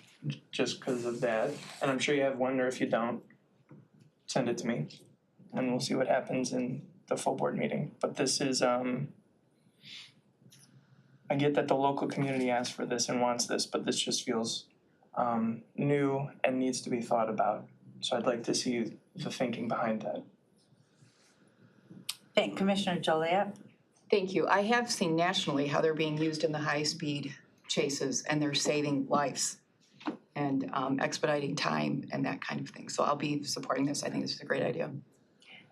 just because of that. And I'm sure you have one, or if you don't, send it to me. And we'll see what happens in the full board meeting. But this is, I get that the local community asked for this and wants this, but this just feels new and needs to be thought about. So I'd like to see the thinking behind that. Thank Commissioner Joliet. Thank you. I have seen nationally how they're being used in the high-speed chases, and they're saving lives and expediting time and that kind of thing. So I'll be supporting this. I think this is a great idea.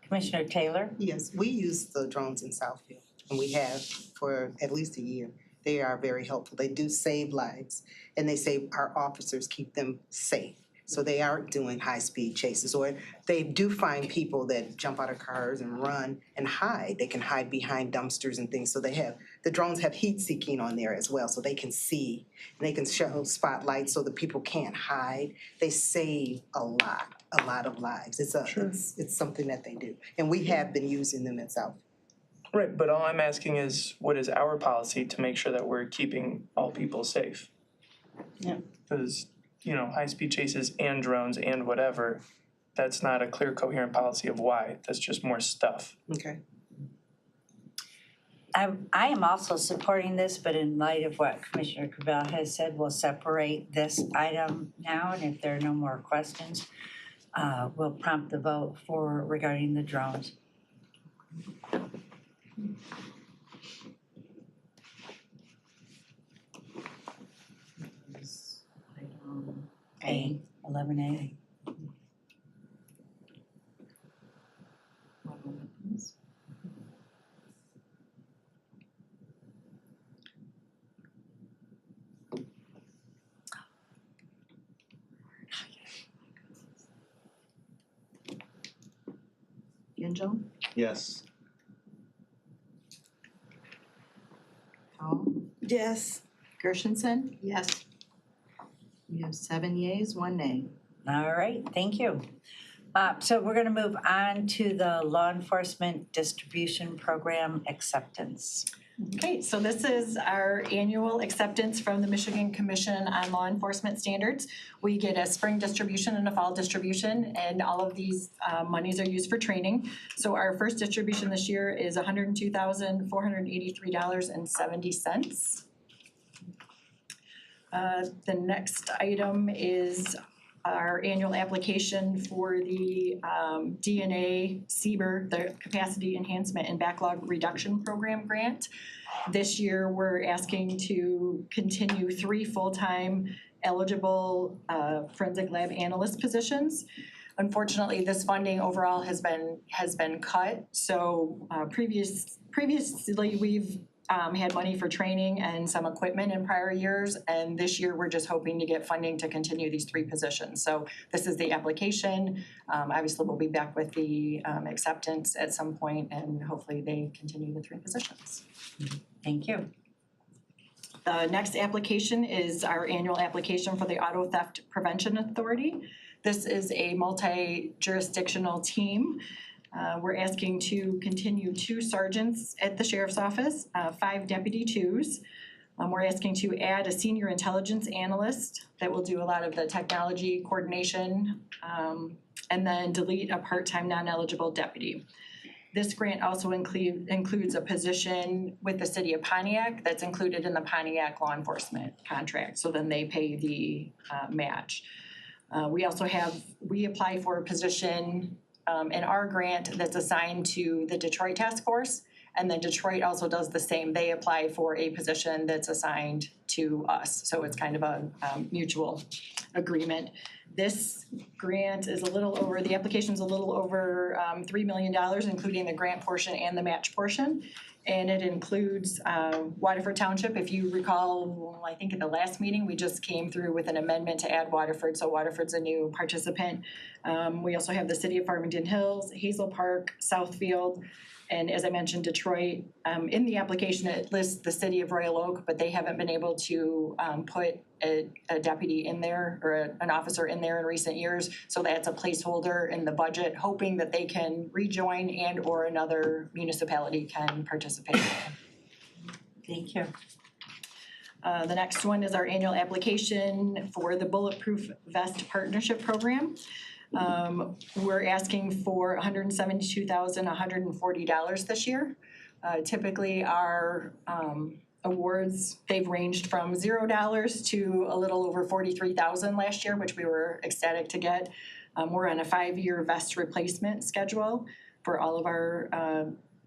Commissioner Taylor? Yes, we use the drones in Southfield, and we have for at least a year. They are very helpful. They do save lives, and they save our officers, keep them safe. So they aren't doing high-speed chases, or they do find people that jump out of cars and run and hide. They can hide behind dumpsters and things. So the drones have heat seeking on there as well, so they can see, and they can show spotlights so the people can't hide. They save a lot of lives. It's something that they do, and we have been using them in South. Right, but all I'm asking is, what is our policy to make sure that we're keeping all people safe? Yeah. Because, high-speed chases and drones and whatever, that's not a clear, coherent policy of why. That's just more stuff. Okay. I am also supporting this, but in light of what Commissioner Cavell has said, we'll separate this item now, and if there are no more questions, we'll prompt the vote regarding the drones. A, 11A. Gingell, Yes. Powell, Yes. Gershenson. Yes. We have 7 yeas, 1 nay. All right, thank you. So we're gonna move on to the law enforcement distribution program acceptance. Okay, so this is our annual acceptance from the Michigan Commission on Law Enforcement Standards. We get a spring distribution and a fall distribution, and all of these monies are used for training. So our first distribution this year is $102,483.70. The next item is our annual application for the DNA CBER, the Capacity Enhancement and Backlog Reduction Program grant. This year, we're asking to continue 3 full-time eligible forensic lab analyst positions. Unfortunately, this funding overall has been cut, so previously we've had money for training and some equipment in prior years, and this year we're just hoping to get funding to continue these 3 positions. So this is the application. Obviously, we'll be back with the acceptance at some point, and hopefully they continue the 3 positions. Thank you. The next application is our annual application for the Auto Theft Prevention Authority. This is a multi-jurisdictional team. We're asking to continue 2 sergeants at the sheriff's office, 5 deputy 2s. We're asking to add a senior intelligence analyst that will do a lot of the technology coordination, and then delete a part-time non-eligible deputy. This grant also includes a position with the city of Pontiac that's included in the Pontiac law enforcement contract, so then they pay the match. We apply for a position in our grant that's assigned to the Detroit Task Force, and then Detroit also does the same. They apply for a position that's assigned to us, so it's kind of a mutual agreement. This grant is the application's a little over $3 million, including the grant portion and the match portion. And it includes Waterford Township. If you recall, I think at the last meeting, we just came through with an amendment to add Waterford, so Waterford's a new participant. We also have the city of Farmington Hills, Hazel Park, Southfield, and as I mentioned, Detroit. In the application, it lists the city of Royal Oak, but they haven't been able to put a deputy in there or an officer in there in recent years. So that's a placeholder in the budget, hoping that they can rejoin and or another municipality can participate. Thank you. The next one is our annual application for the Bulletproof Vest Partnership Program. We're asking for $172,140 this year. Typically our awards, they've ranged from $0 to a little over $43,000 last year, which we were ecstatic to get. We're on a 5-year vest replacement schedule for all of our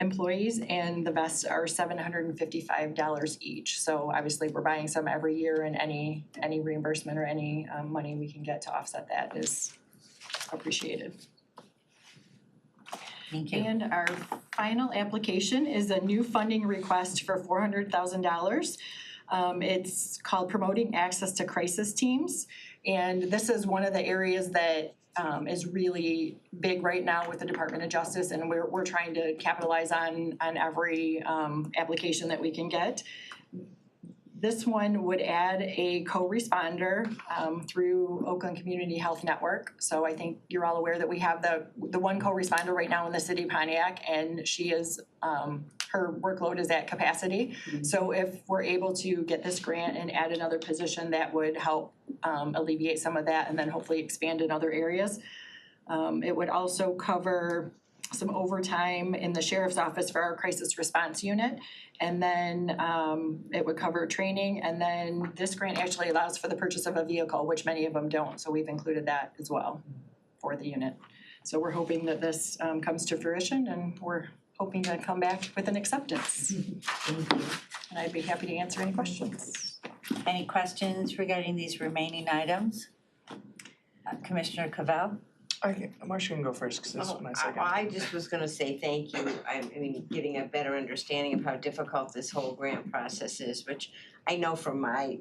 employees, and the vests are $755 each. So obviously we're buying some every year, and any reimbursement or any money we can get to offset that is appreciated. Thank you. And our final application is a new funding request for $400,000. It's called Promoting Access to Crisis Teams. And this is one of the areas that is really big right now with the Department of Justice, and we're trying to capitalize on every application that we can get. This one would add a co-responder through Oakland Community Health Network. So I think you're all aware that we have the one co-responder right now in the city of Pontiac, and she is her workload is at capacity. So if we're able to get this grant and add another position, that would help alleviate some of that, and then hopefully expand in other areas. It would also cover some overtime in the sheriff's office for our crisis response unit. And then it would cover training, and then this grant actually allows for the purchase of a vehicle, which many of them don't, so we've included that as well for the unit. So we're hoping that this comes to fruition, and we're hoping to come back with an acceptance. And I'd be happy to answer any questions. Any questions regarding these remaining items? Commissioner Cavell? Marcia can go first, cause this is my second. I just was gonna say thank you. I mean, getting a better understanding of how difficult this whole grant process is, which I know from my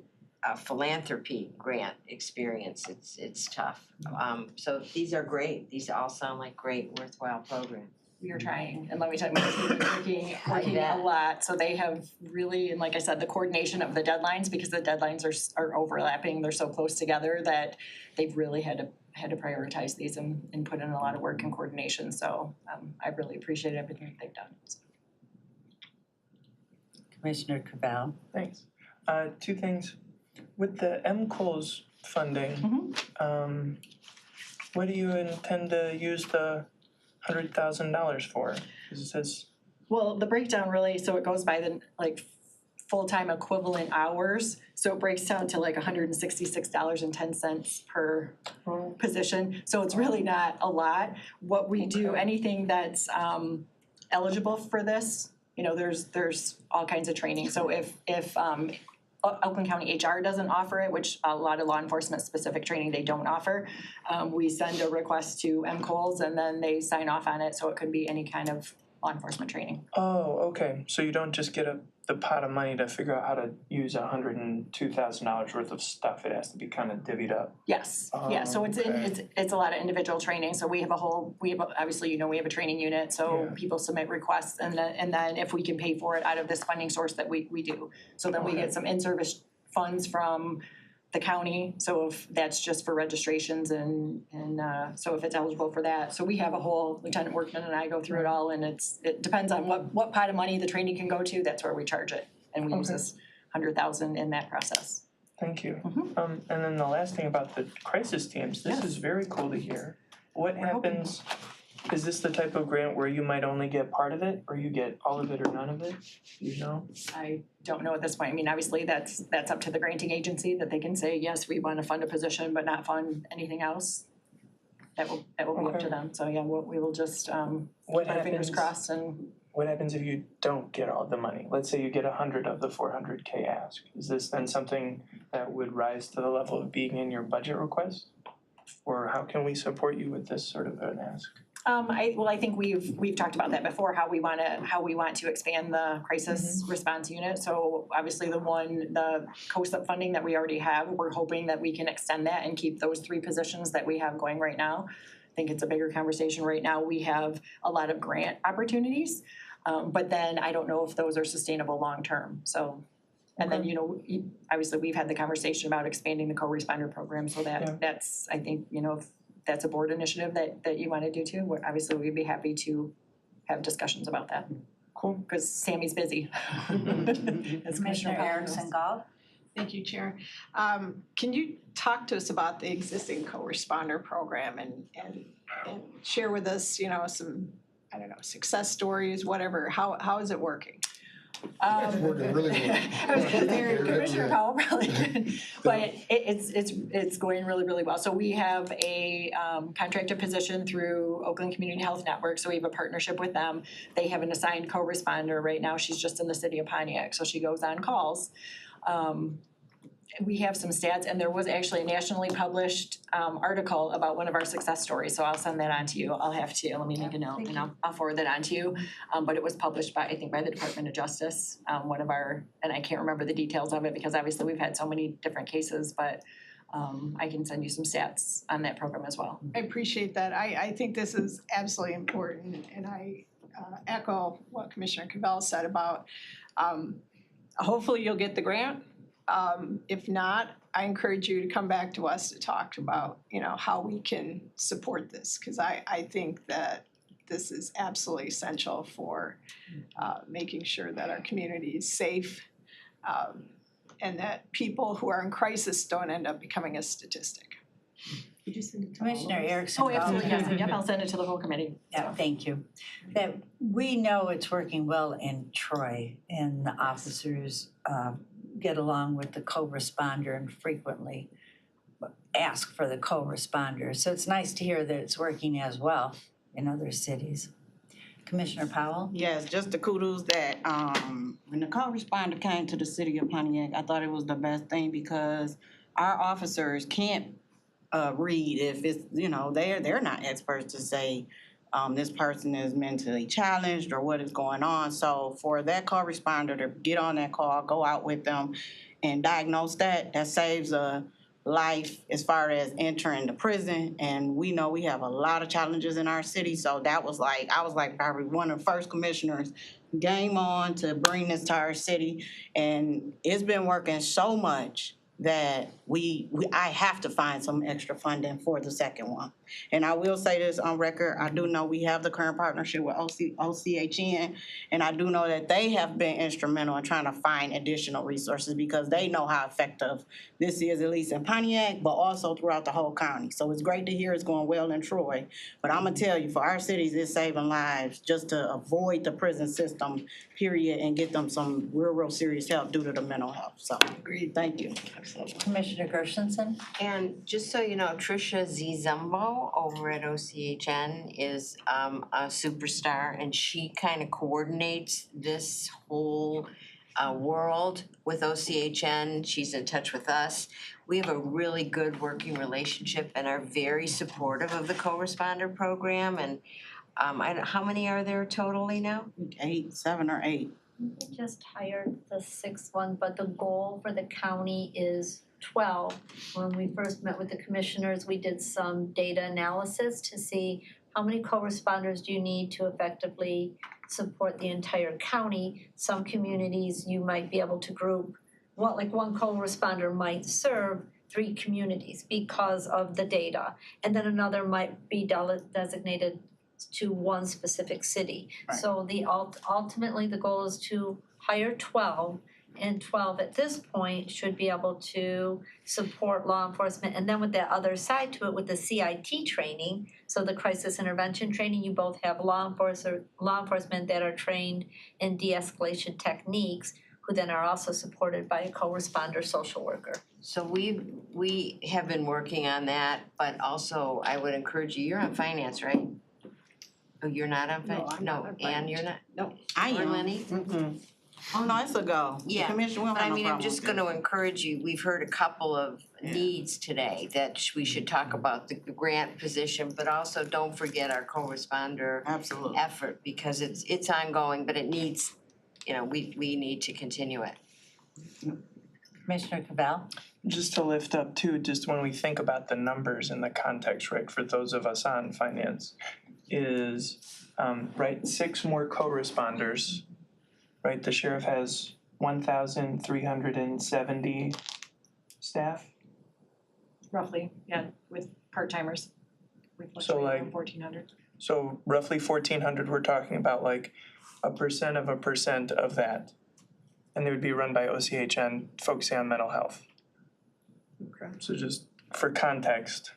philanthropy grant experience, it's tough. So these are great. These all sound like great, worthwhile programs. We are trying, and let me tell you, my team is working a lot, so they have really, and like I said, the coordination of the deadlines, because the deadlines are overlapping, they're so close together that they've really had to prioritize these and put in a lot of work and coordination, so I really appreciate everything that they've done. Commissioner Cavell? Thanks. Two things. With the MCOLS funding, what do you intend to use the $100,000 for? Cause it says. Well, the breakdown really, so it goes by the full-time equivalent hours. So it breaks down to $166.10 per position. So it's really not a lot. What we do, anything that's eligible for this, there's all kinds of training. So if Oakland County HR doesn't offer it, which a lot of law enforcement specific training they don't offer, we send a request to MCOLS and then they sign off on it, so it could be any kind of law enforcement training. Oh, okay. So you don't just get the pot of money to figure out how to use $102,000 worth of stuff. It has to be kind of divvied up. Yes, yeah, so it's a lot of individual training, so we have obviously, we have a training unit, so people submit requests and then if we can pay for it out of this funding source that we do. So then we get some in-service funds from the county, so if that's just for registrations and so if it's eligible for that. So we have a whole, Lieutenant Workman and I go through it all, and it depends on what pot of money the training can go to, that's where we charge it. And we use this $100,000 in that process. Thank you. And then the last thing about the crisis teams, this is very cool to hear. What happens, is this the type of grant where you might only get part of it, or you get all of it or none of it? You know? I don't know at this point. I mean, obviously, that's up to the granting agency, that they can say, yes, we want to fund a position, but not fund anything else. That will be up to them. So, yeah, we will just keep our fingers crossed. And what happens if you don't get all the money? Let's say you get 100 of the 400K ask. Is this then something that would rise to the level of being in your budget request? Or how can we support you with this sort of an ask? I think we've talked about that before, how we want to expand the crisis response unit. So obviously the COSUP funding that we already have, we're hoping that we can extend that and keep those 3 positions that we have going right now. I think it's a bigger conversation right now. We have a lot of grant opportunities, but then I don't know if those are sustainable long-term, so. And then, obviously we've had the conversation about expanding the co-responder program, so that's, I think, if that's a board initiative that you want to do too, obviously we'd be happy to have discussions about that. Cool. Because Sammy's busy. Commissioner Erickson Gall? Thank you, Chair. Can you talk to us about the existing co-responder program and share with us, some, success stories, whatever, how is it working? It's working really well. I was gonna say, Commissioner Powell probably did, but it's going really, really well. So we have a contracted position through Oakland Community Health Network, so we have a partnership with them. They have an assigned co-responder right now. She's just in the city of Pontiac, so she goes on calls. We have some stats, and there was actually a nationally published article about one of our success stories, so I'll send that on to you. Let me make a note, and I'll forward that on to you. But it was published by the Department of Justice, and I can't remember the details of it because obviously we've had so many different cases, but I can send you some stats on that program as well. I appreciate that. I think this is absolutely important, and I echo what Commissioner Cavell said about hopefully you'll get the grant. If not, I encourage you to come back to us to talk about, how we can support this, because I think that this is absolutely essential for making sure that our community is safe and that people who are in crisis don't end up becoming a statistic. Could you send it to Commissioner Erickson? Oh, absolutely, yes, yep, I'll send it to the whole committee. Yeah, thank you. That we know it's working well in Troy, and the officers get along with the co-responder and frequently ask for the co-responder. So it's nice to hear that it's working as well in other cities. Commissioner Powell? Yes, just the kudos that, when the co-responder came to the city of Pontiac, I thought it was the best thing because our officers can't, read if it's, you know, they're not experts to say, this person is mentally challenged or what is going on. So for that co-responder to get on that call, go out with them and diagnose that saves a life as far as entering the prison. And we know we have a lot of challenges in our city, so that was like, I was like probably one of the first commissioners, game on to bring this to our city. And it's been working so much that I have to find some extra funding for the second one. And I will say this on record, I do know we have the current partnership with OCHN, and I do know that they have been instrumental in trying to find additional resources because they know how effective this is, at least in Pontiac, but also throughout the whole county. So it's great to hear it's going well in Troy, but I'm gonna tell you, for our cities, it's saving lives just to avoid the prison system, period, and get them some real serious help due to the mental health. So, agreed, thank you. Commissioner Gershenson? And just so you know, Tricia Zumbo over at OCHN is a superstar, and she kind of coordinates this whole world with OCHN. She's in touch with us. We have a really good working relationship and are very supportive of the co-responder program. And how many are there totally now? 7 or 8. We just hired the 6th one, but the goal for the county is 12. When we first met with the commissioners, we did some data analysis to see how many co-responders do you need to effectively support the entire county. Some communities you might be able to group, one co-responder might serve 3 communities because of the data. And then another might be designated to one specific city. Right. So ultimately the goal is to hire 12, and 12 at this point should be able to support law enforcement. And then with that other side to it, with the CIT training, so the crisis intervention training, you both have law enforcement that are trained in de-escalation techniques, who then are also supported by a co-responder social worker. So we have been working on that, but also I would encourage you, you're on finance, right? Oh, you're not on finance? I'm not on Ann, you're not? No. I am. Or Lenny? Mm-mm. Oh, no, it's a go. Yeah, Commissioner, we don't but have I no mean, I'm problem just with gonna encourage you, we've heard a couple of needs today that we should talk about, the grant position, but also don't forget our co-responder Absolutely. effort, because it's ongoing, but it needs, we need to continue it. Commissioner Cavell? Just to lift up too, just when we think about the numbers in the context, right, for those of us on finance, is, 6 more co-responders, right? The sheriff has 1,370 staff. Roughly, yeah, with part-timers. We So, fluctuate like- around 1,400. So roughly 1,400, we're talking about like 1% of 1% of that. And they would be run by OCHN, focusing on mental health. Okay. So just for context,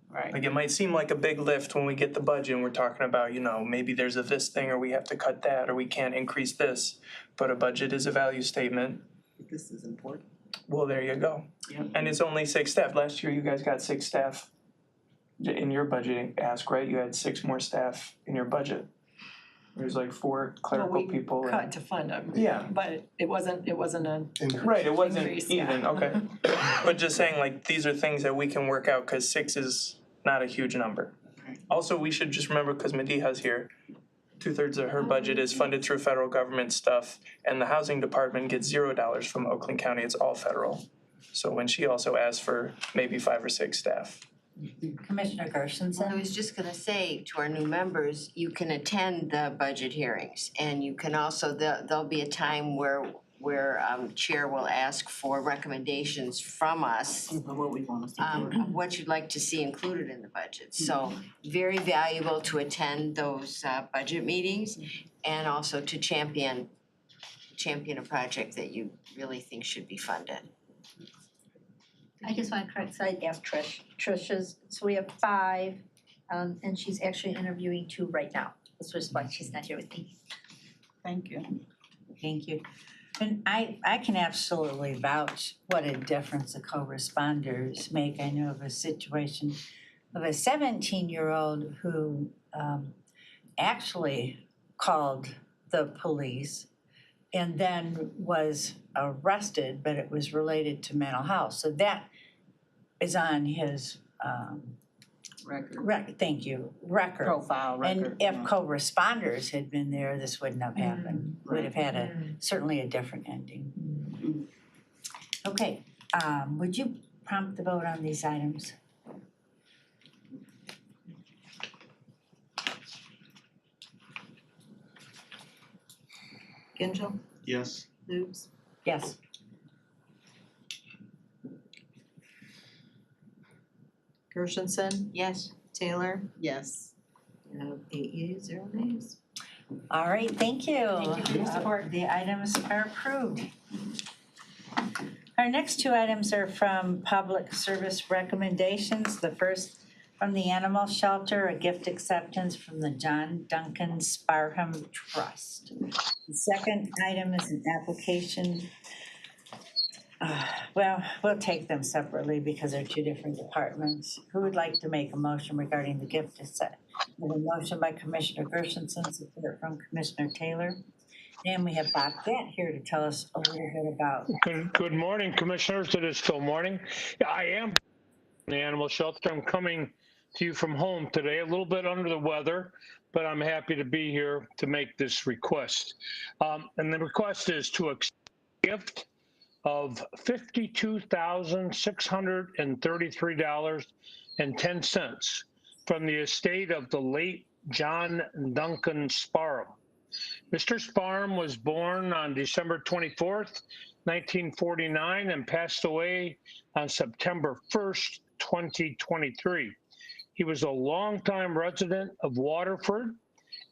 Right. like it might seem like a big lift when we get the budget and we're talking about, maybe there's this thing or we have to cut that or we can't increase this. But a budget is a value statement. This is important. Well, there you go. Yep. And it's only 6 staff. Last year you guys got 6 staff in your budgeting ask, right? You had 6 more staff in your budget. There's like 4 clerical people. Well, we cut to fund them. Yeah. But it wasn't a Right, it wasn't increase, even, yeah. okay. But just saying, like, these are things that we can work out, cause 6 is not a huge number. Right. Also, we should just remember, cause Mediha's here, 2/3 of her budget is funded through federal government stuff, and the housing department gets $0 from Oakland County, it's all federal. So when she also asked for maybe 5 or 6 staff. Commissioner Gershenson? I was just gonna say to our new members, you can attend the budget hearings, and you can also, there'll be a time where Chair will ask for recommendations from us, What we want to see. of what you'd like to see included in the budget. So very valuable to attend those budget meetings, and also to champion a project that you really think should be funded. I just want to correct, so I asked Tricia's, so we have 5, and she's actually interviewing 2 right now. This was why she's not here with me. Thank you. Thank you. And I can absolutely vouch what a difference the co-responders make. I know of a situation of a 17-year-old who actually called the police and then was arrested, but it was related to mental health. So that is on his Record. thank you, record. Profile record. And if co-responders had been there, this wouldn't have happened. Would have had certainly a different ending. Okay, would you prompt the vote on these items? Gingell, Yes. Lubes, Yes. Gershenson, Yes. Taylor, Yes. you have 8 yeas, 0 nays. All right, thank you. Thank you for your support. The items are approved. Our next two items are from public service recommendations. The first from the Animal Shelter, a gift acceptance from the John Duncan Sparham Trust. The second item is an application. Well, we'll take them separately because they're two different departments. Who would like to make a motion regarding the gift set? We have a motion by Commissioner Gershenson, support from Commissioner Taylor. And we have Bob Gatt here to tell us a little bit about. Good morning, Commissioners. It is still morning. Yeah, I am in the animal shelter. I'm coming to you from home today, a little bit under the weather, but I'm happy to be here to make this request. And the request is to accept a gift of $52,633.10 from the estate of the late John Duncan Sparham. Mr. Sparham was born on December 24th, 1949, and passed away on September 1st, 2023. He was a longtime resident of Waterford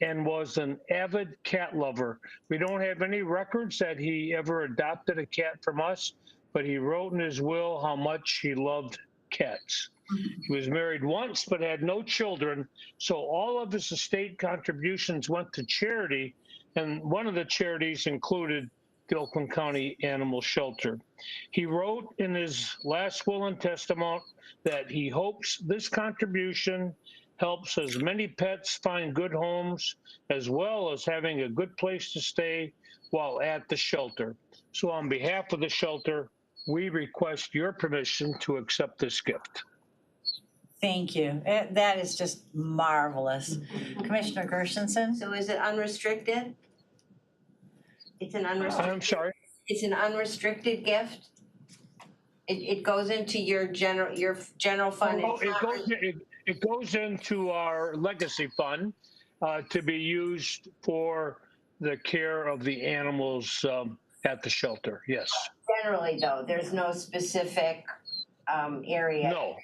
and was an avid cat lover. We don't have any records that he ever adopted a cat from us, but he wrote in his will how much he loved cats. He was married once but had no children, so all of his estate contributions went to charity, and one of the charities included the Oakland County Animal Shelter. He wrote in his last will and testament that he hopes this contribution helps as many pets find good homes, as well as having a good place to stay while at the shelter. So on behalf of the shelter, we request your permission to accept this gift. Thank you. That is just marvelous. Commissioner Gershenson? So is it unrestricted? It's an unrestricted. I'm sorry? It's an unrestricted gift? It goes into your general fund? Oh, it goes into our legacy fund to be used for the care of the animals at the shelter, yes. Generally though, there's no specific area? No,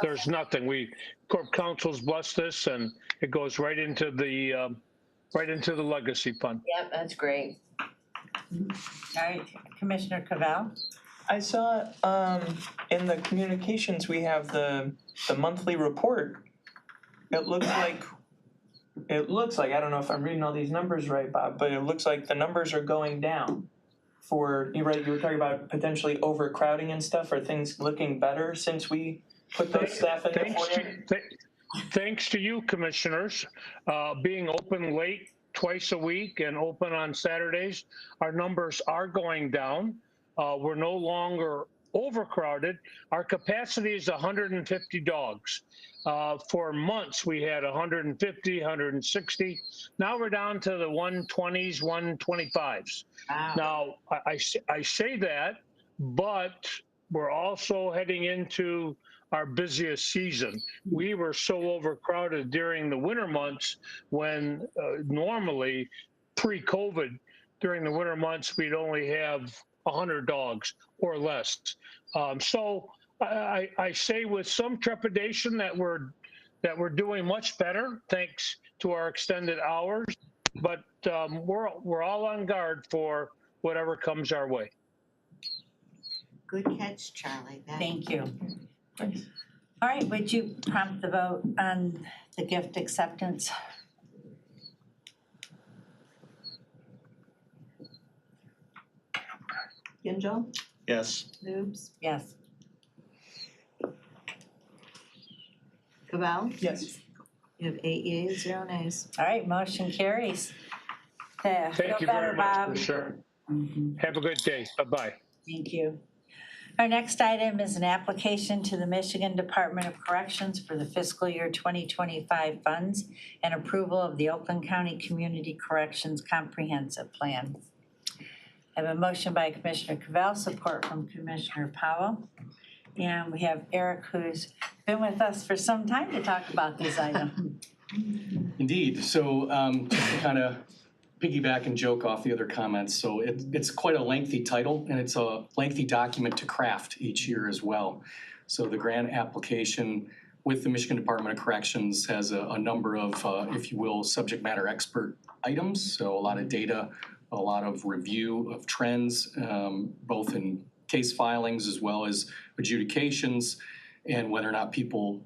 there's nothing. Corp Council's blessed this and it goes right into the legacy fund. Yep, that's great. All right, Commissioner Cavell? I saw in the communications, we have the monthly report. It looks like, I don't know if I'm reading all these numbers right, Bob, but it looks like the numbers are going down. You were talking about potentially overcrowding and stuff. Are things looking better since we put those staff in the foyer? Thanks to you, commissioners, being open late twice a week and open on Saturdays, our numbers are going down. We're no longer overcrowded. Our capacity is 150 dogs. For months, we had 150, 160. Now we're down to the 120s, 125s. Wow. Now, I say that, but we're also heading into our busiest season. We were so overcrowded during the winter months when normally pre-COVID, during the winter months, we'd only have 100 dogs or less. So I say with some trepidation that we're doing much better thanks to our extended hours, but we're all on guard for whatever comes our way. Good catch, Charlie. Thank you. All right, would you prompt the vote on the gift acceptance? Gingell, Yes. Lubes, Yes. Cavell, Yes. You have 8 yeas, 0 nays. All right, motion carries. Feel Thank you better, very much, Bob. for sure. Have a good day. Bye-bye. Thank you. Our next item is an application to the Michigan Department of Corrections for the fiscal year 2025 funds and approval of the Oakland County Community Corrections Comprehensive Plan. I have a motion by Commissioner Cavell, support from Commissioner Powell. And we have Eric, who's been with us for some time to talk about this item. Indeed. So just to kind of piggyback and joke off the other comments. So it's quite a lengthy title, and it's a lengthy document to craft each year as well. So the grant application with the Michigan Department of Corrections has a number of, if you will, subject matter expert items. So a lot of data, a lot of review of trends, both in case filings as well as adjudications, and whether or not people,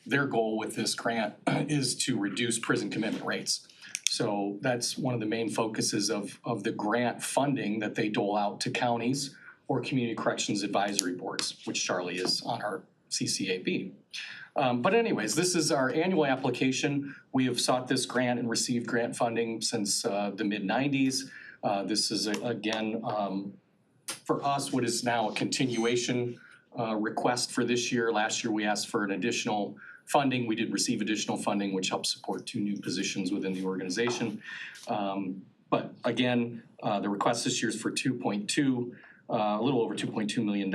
their goal with this grant is to reduce prison commitment rates. So that's one of the main focuses of the grant funding that they dole out to counties or community corrections advisory boards, which Charlie is on our CCAB. But anyways, this is our annual application. We have sought this grant and received grant funding since the mid-90s. This is, again, for us, what is now a continuation request for this year. Last year, we asked for an additional funding. We did receive additional funding, which helps support 2 new positions within the organization. But again, the request this year is for a little over $2.2 million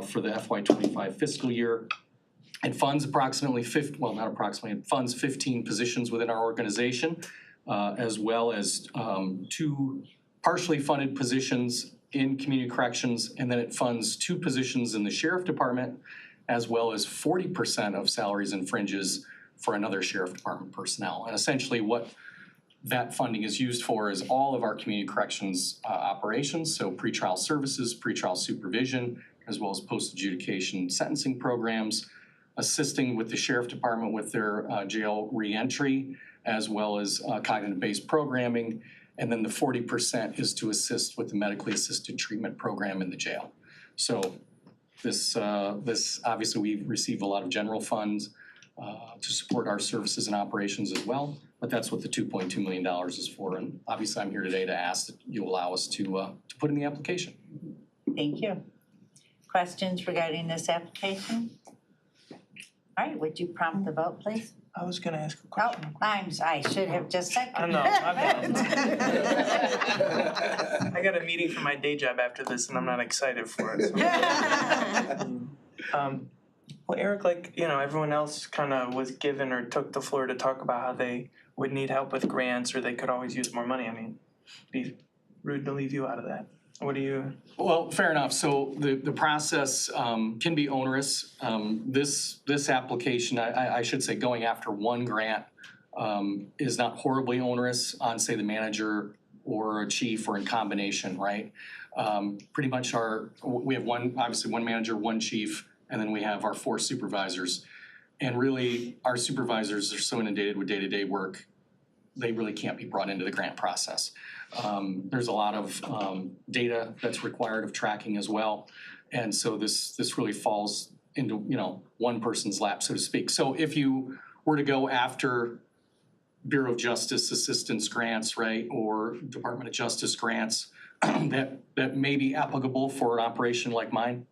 for the FY25 fiscal year. It funds approximately funds 15 positions within our organization, as well as 2 partially funded positions in community corrections, and then it funds 2 positions in the sheriff department, as well as 40% of salaries and fringes for another sheriff department personnel. And essentially what that funding is used for is all of our community corrections operations, so pretrial services, pretrial supervision, as well as post-adjudication sentencing programs, assisting with the sheriff department with their jail reentry, as well as cognitive-based programming. And then the 40% is to assist with the medically assisted treatment program in the jail. So this obviously we've received a lot of general funds to support our services and operations as well, but that's what the $2.2 million is for. And obviously I'm here today to ask that you allow us to put in the application. Thank you. Questions regarding this application? All right, would you prompt the vote, please? I was gonna ask a question. I should have just said. I know, I got a meeting for my day job after this and I'm not excited for it. So. Well, Eric, like, everyone else kind of was given or took the floor to talk about how they would need help with grants or they could always use more money. I mean, it'd be rude to leave you out of that. What do you? Well, fair enough. So the process can be onerous. This application, I should say, going after one grant is not horribly onerous on, say, the manager or a chief or in combination, right? Pretty much we have one manager, one chief, and then we have our 4 supervisors. And really, our supervisors are so inundated with day-to-day work, they really can't be brought into the grant process. There's a lot of data that's required of tracking as well. And so this really falls into, one person's lap, so to speak. So if you were to go after Bureau of Justice assistance grants, right, or Department of Justice grants that may be applicable for an operation like mine,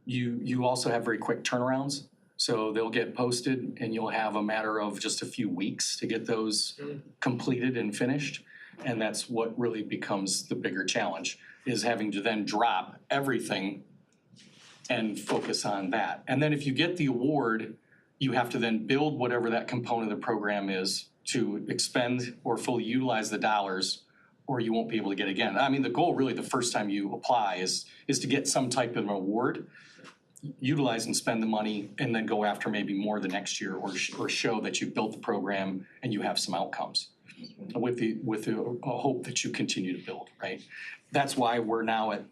you also have very quick turnarounds. So they'll get posted and you'll have a matter of just a few weeks to get those completed and finished. And that's what really becomes the bigger challenge, is having to then drop everything and focus on that. And then if you get the award, you have to then build whatever that component of the program is to expend or fully utilize the dollars, or you won't be able to get again. I mean, the goal really the first time you apply is to get some type of an award, utilize and spend the money, and then go after maybe more the next year, or show that you've built the program and you have some outcomes with the hope that you continue to build, right? That's why we're now at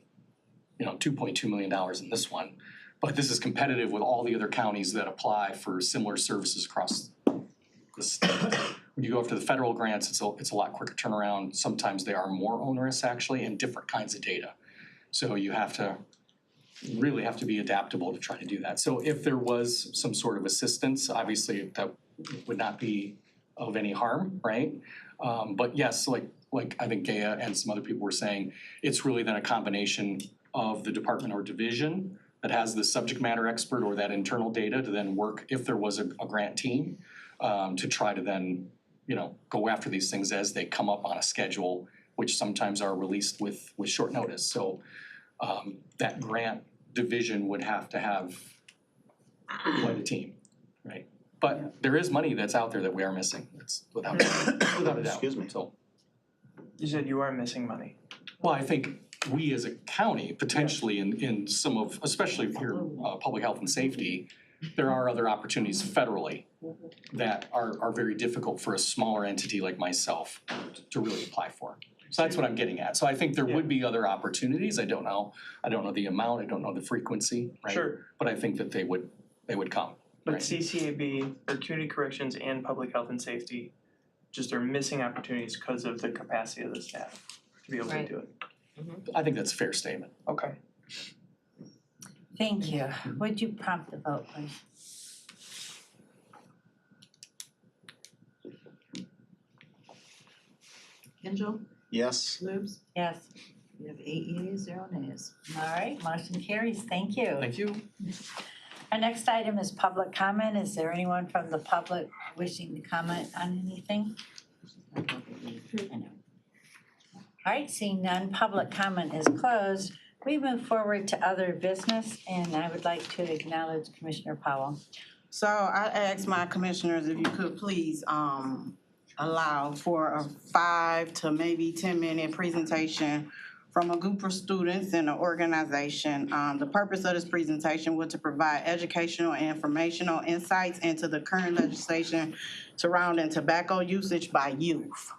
$2.2 million in this one, but this is competitive with all the other counties that apply for similar services across the state. When you go after the federal grants, it's a lot quicker turnaround. Sometimes they are more onerous actually, and different kinds of data. So you have to really have to be adaptable to try to do that. So if there was some sort of assistance, obviously that would not be of any harm, right? But yes, like I think Gaia and some other people were saying, it's really then a combination of the department or division that has the subject matter expert or that internal data to then work, if there was a grant team, to try to then, go after these things as they come up on a schedule, which sometimes are released with short notice. So that grant division would have to have quite a team, right? But there is money that's out there that we are missing. That's without a doubt. Excuse me. So, You said you are missing money. well, I think we as a county, potentially in some of, especially here, public health and safety, there are other opportunities federally that are very difficult for a smaller entity like myself to really apply for. So that's what I'm getting at. So I think there would be other opportunities. I don't know the amount, I don't know the frequency, right? Sure. But I think that they would come. But Right. CCAB, or community corrections and public health and safety, just are missing opportunities because of the capacity of the staff to be able to Right. do it. I think that's a fair statement. Okay. Thank you. Would you prompt the vote, please? Angel, Yes. Lubes, Yes. we have 8 yeas, 0 nays. All right, motion carries. Thank you. Thank you. Our next item is public comment. Is there anyone from the public wishing to comment on anything? I know. All right, seeing none, public comment is closed. We move forward to other business, and I would like to acknowledge Commissioner Powell. So I asked my commissioners if you could please allow for a 5 to maybe 10-minute presentation from a group of students in an organization. The purpose of this presentation was to provide educational and informational insights into the current legislation surrounding tobacco usage by youth.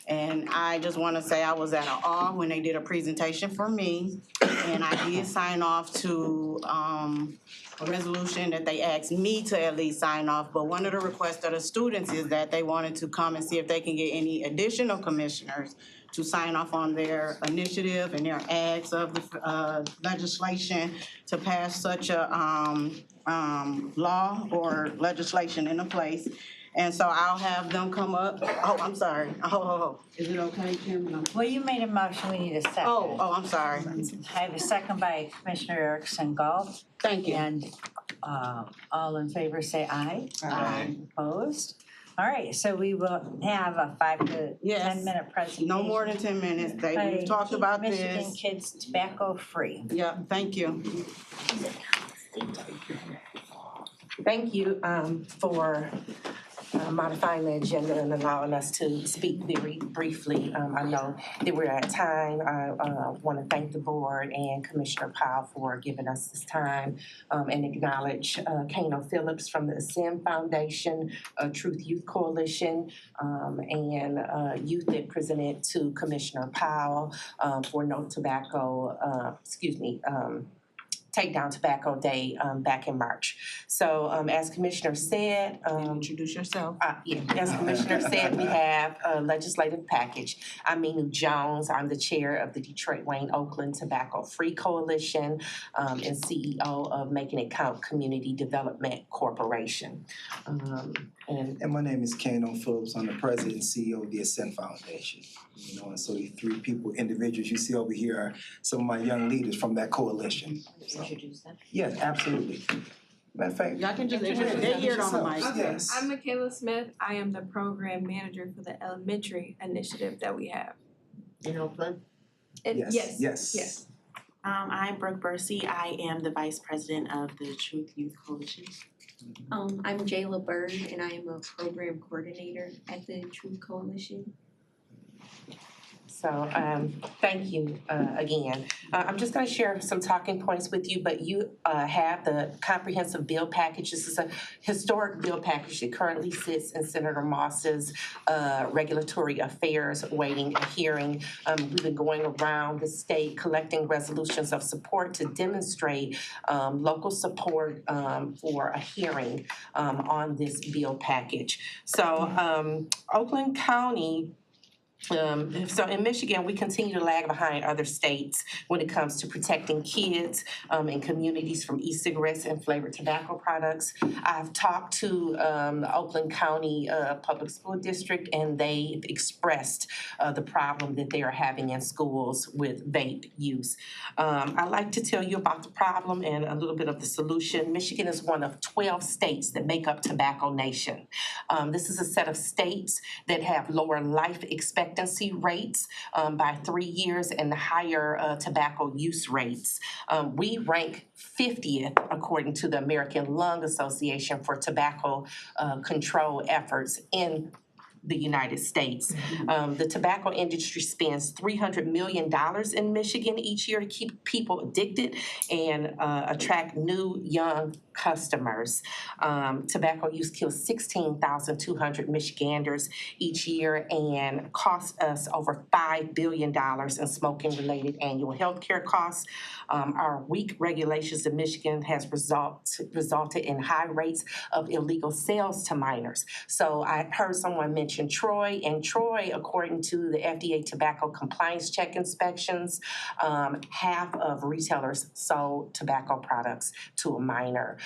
And I just want to say I was at awe when they did a presentation for me. And I did sign off to a resolution that they asked me to at least sign off. But one of the requests of the students is that they wanted to come and see if they can get any additional commissioners to sign off on their initiative and their acts of the legislation to pass such a law or legislation into place. And so I'll have them come up. Oh, I'm sorry. Oh. Is it okay, Kim? Well, you made a motion, we need a second. Oh, I'm sorry. I have a second by Commissioner Erickson Galt. Thank you. And all in favor say aye. Aye. Opposed? All right, so we will have a 5 to 10-minute presentation. No more than 10 minutes. We've talked about this. Michigan Kids Tobacco Free. Yeah, thank you. Thank you for modifying the agenda and allowing us to speak very briefly. I know that we're at time. I want to thank the board and Commissioner Powell for giving us this time and acknowledge Kano Phillips from the Ascend Foundation, Truth Youth Coalition, and youth that presented to Commissioner Powell for No Tobacco, Take Down Tobacco Day back in March. So as Commissioner said, introduce yourself. As Commissioner said, we have a legislative package. I'm Minu Jones. I'm the chair of the Detroit Wayne Oakland Tobacco Free Coalition and CEO of Making It Count Community Development Corporation. And my name is Kano Phillips. I'm the president and CEO of the Ascend Foundation. And so the 3 individuals you see over here are some of my young leaders from that coalition. Introduce them. Yes, absolutely. Matter of fact, y'all can just introduce. They hear it on the mic. Okay, Yes. I'm Michaela Smith. I am the program manager for the elementary initiative that we have. In Oakland? Yes. I'm Brooke Bursey. I am the vice president of the Truth Youth Coalition. I'm Jayla Bird and I am a program coordinator at the Truth Coalition. So thank you again. I'm just going to share some talking points with you, but you have the comprehensive bill package. This is a historic bill package that currently sits in Senator Moss's regulatory affairs waiting a hearing. We've been going around the state collecting resolutions of support to demonstrate local support for a hearing on this bill package. So Oakland County So in Michigan, we continue to lag behind other states when it comes to protecting kids and communities from e-cigarettes and flavored tobacco products. I've talked to the Oakland County Public School District, and they expressed the problem that they are having in schools with vape use. I'd like to tell you about the problem and a little bit of the solution. Michigan is one of 12 states that make up Tobacco Nation. This is a set of states that have lower life expectancy rates by 3 years and higher tobacco use rates. We rank 50th according to the American Lung Association for tobacco control efforts in the United States. The tobacco industry spends $300 million in Michigan each year to keep people addicted and attract new young customers. Tobacco use kills 16,200 Michiganders each year and costs us over $5 billion in smoking-related annual healthcare costs. Our weak regulations in Michigan has resulted in high rates of illegal sales to minors. So I heard someone mention Troy, and Troy, according to the FDA tobacco compliance check inspections, half of retailers sold tobacco products to a minor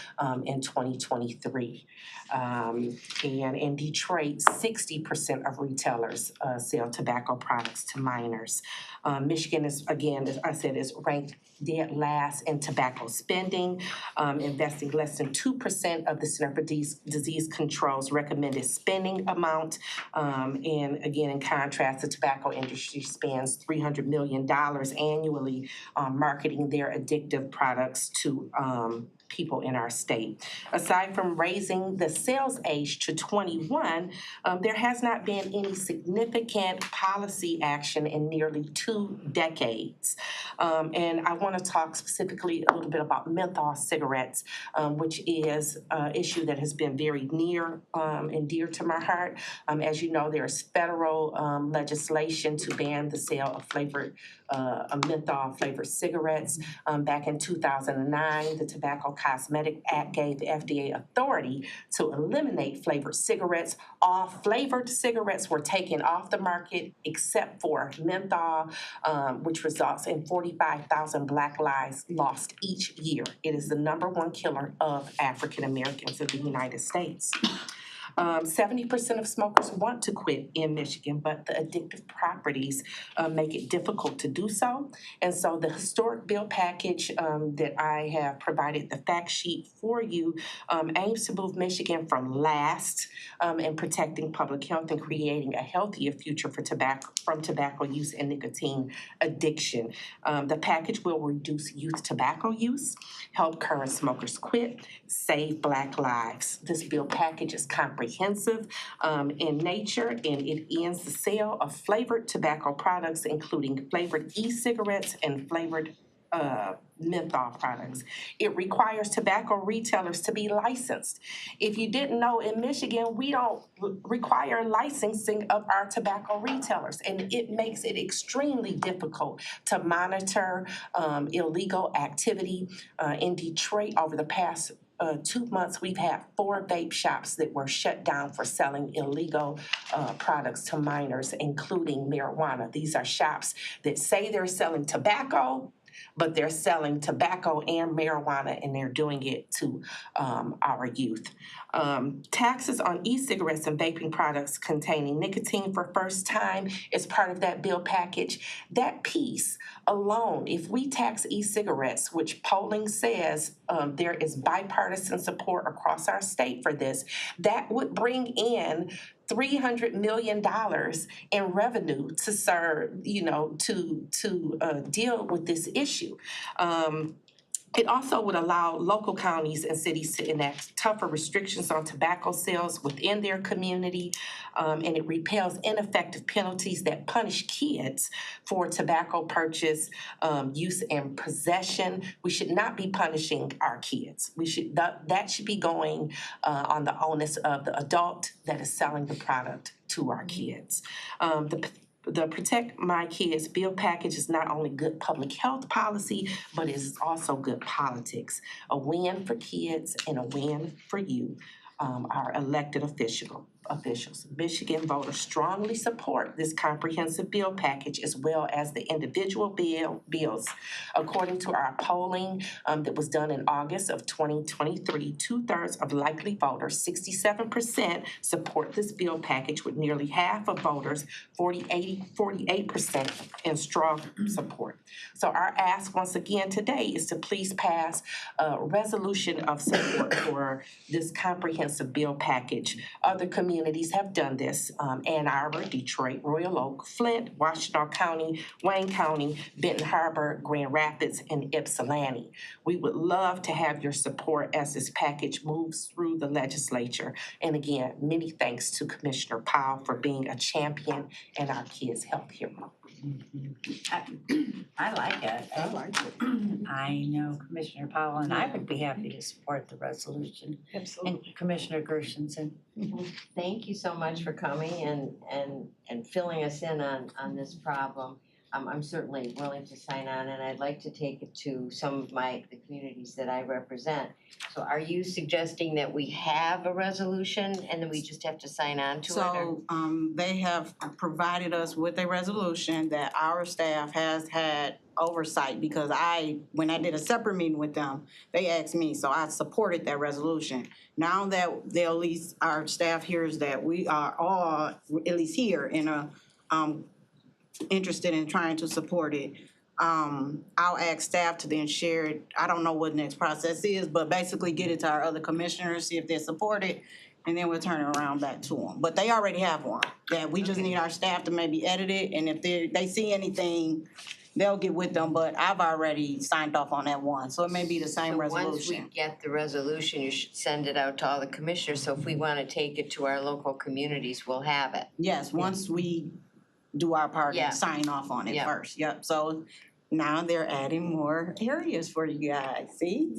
in 2023. And in Detroit, 60% of retailers sell tobacco products to minors. Michigan is, again, as I said, is ranked dead last in tobacco spending, investing less than 2% of the Center for Disease Control's recommended spending amount. And again, in contrast, the tobacco industry spends $300 million annually marketing their addictive products to people in our state. Aside from raising the sales age to 21, there has not been any significant policy action in nearly 2 decades. And I want to talk specifically a little bit about menthol cigarettes, which is an issue that has been very near and dear to my heart. As you know, there's federal legislation to ban the sale of menthol flavored cigarettes. Back in 2009, the Tobacco Cosmetic Act gave the FDA authority to eliminate flavored cigarettes. All flavored cigarettes were taken off the market except for menthol, which results in 45,000 Black lives lost each year. It is the #1 killer of African Americans in the United States. 70% of smokers want to quit in Michigan, but the addictive properties make it difficult to do so. And so the historic bill package that I have provided the fact sheet for you aims to move Michigan from last in protecting public health and creating a healthier future for tobacco use and nicotine addiction. The package will reduce youth tobacco use, help current smokers quit, save Black lives. This bill package is comprehensive in nature, and it ends the sale of flavored tobacco products, including flavored e-cigarettes and flavored menthol products. It requires tobacco retailers to be licensed. If you didn't know, in Michigan, we don't require licensing of our tobacco retailers, and it makes it extremely difficult to monitor illegal activity. In Detroit, over the past 2 months, we've had 4 vape shops that were shut down for selling illegal products to minors, including marijuana. These are shops that say they're selling tobacco, but they're selling tobacco and marijuana, and they're doing it to our youth. Taxes on e-cigarettes and vaping products containing nicotine for first time is part of that bill package. That piece alone, if we tax e-cigarettes, which polling says there is bipartisan support across our state for this, that would bring in $300 million in revenue to serve, to deal with this issue. It also would allow local counties and cities to enact tougher restrictions on tobacco sales within their community, and it repeals ineffective penalties that punish kids for tobacco purchase, use, and possession. We should not be punishing our kids. That should be going on the onus of the adult that is selling the product to our kids. The Protect My Kids bill package is not only good public health policy, but it is also good politics. A win for kids and a win for you, our elected officials. Michigan voters strongly support this comprehensive bill package as well as the individual bills. According to our polling that was done in August of 2023, 2/3 of likely voters, 67%, support this bill package, with nearly half of voters, 48% in strong support. So our ask once again today is to please pass a resolution of support for this comprehensive bill package. Other communities have done this, Ann Arbor, Detroit, Royal Oak, Flint, Washtenaw County, Wayne County, Benton Harbor, Grand Rapids, and Ypsilanti. We would love to have your support as this package moves through the legislature. And again, many thanks to Commissioner Powell for being a champion and our kids' health hero. I like it. I like it. I know Commissioner Powell, and I would be happy to support the resolution. Absolutely. And Commissioner Gershenson. Thank you so much for coming and filling us in on this problem. I'm certainly willing to sign on, and I'd like to take it to some of the communities that I represent. So are you suggesting that we have a resolution and then we just have to sign on to it? Or? So, they have provided us with a resolution that our staff has had oversight, because when I did a separate meeting with them, they asked me, so I supported that resolution. Now that at least our staff hears that we are all, at least here, in a, interested in trying to support it, I'll ask staff to then share it. I don't know what the next process is, but basically get it to our other commissioners, see if they support it, and then we'll turn it around back to them. But they already have one, that we just need our staff to maybe edit it, and if they see anything, they'll get with them, but I've already signed off on that one, so it may be the same resolution. Once we get the resolution, you should send it out to all the commissioners, so if we wanna take it to our local communities, we'll have it. Yes, once we do our part Yeah. and sign off on it Yeah. first, yep, so now they're adding more areas for you guys, see,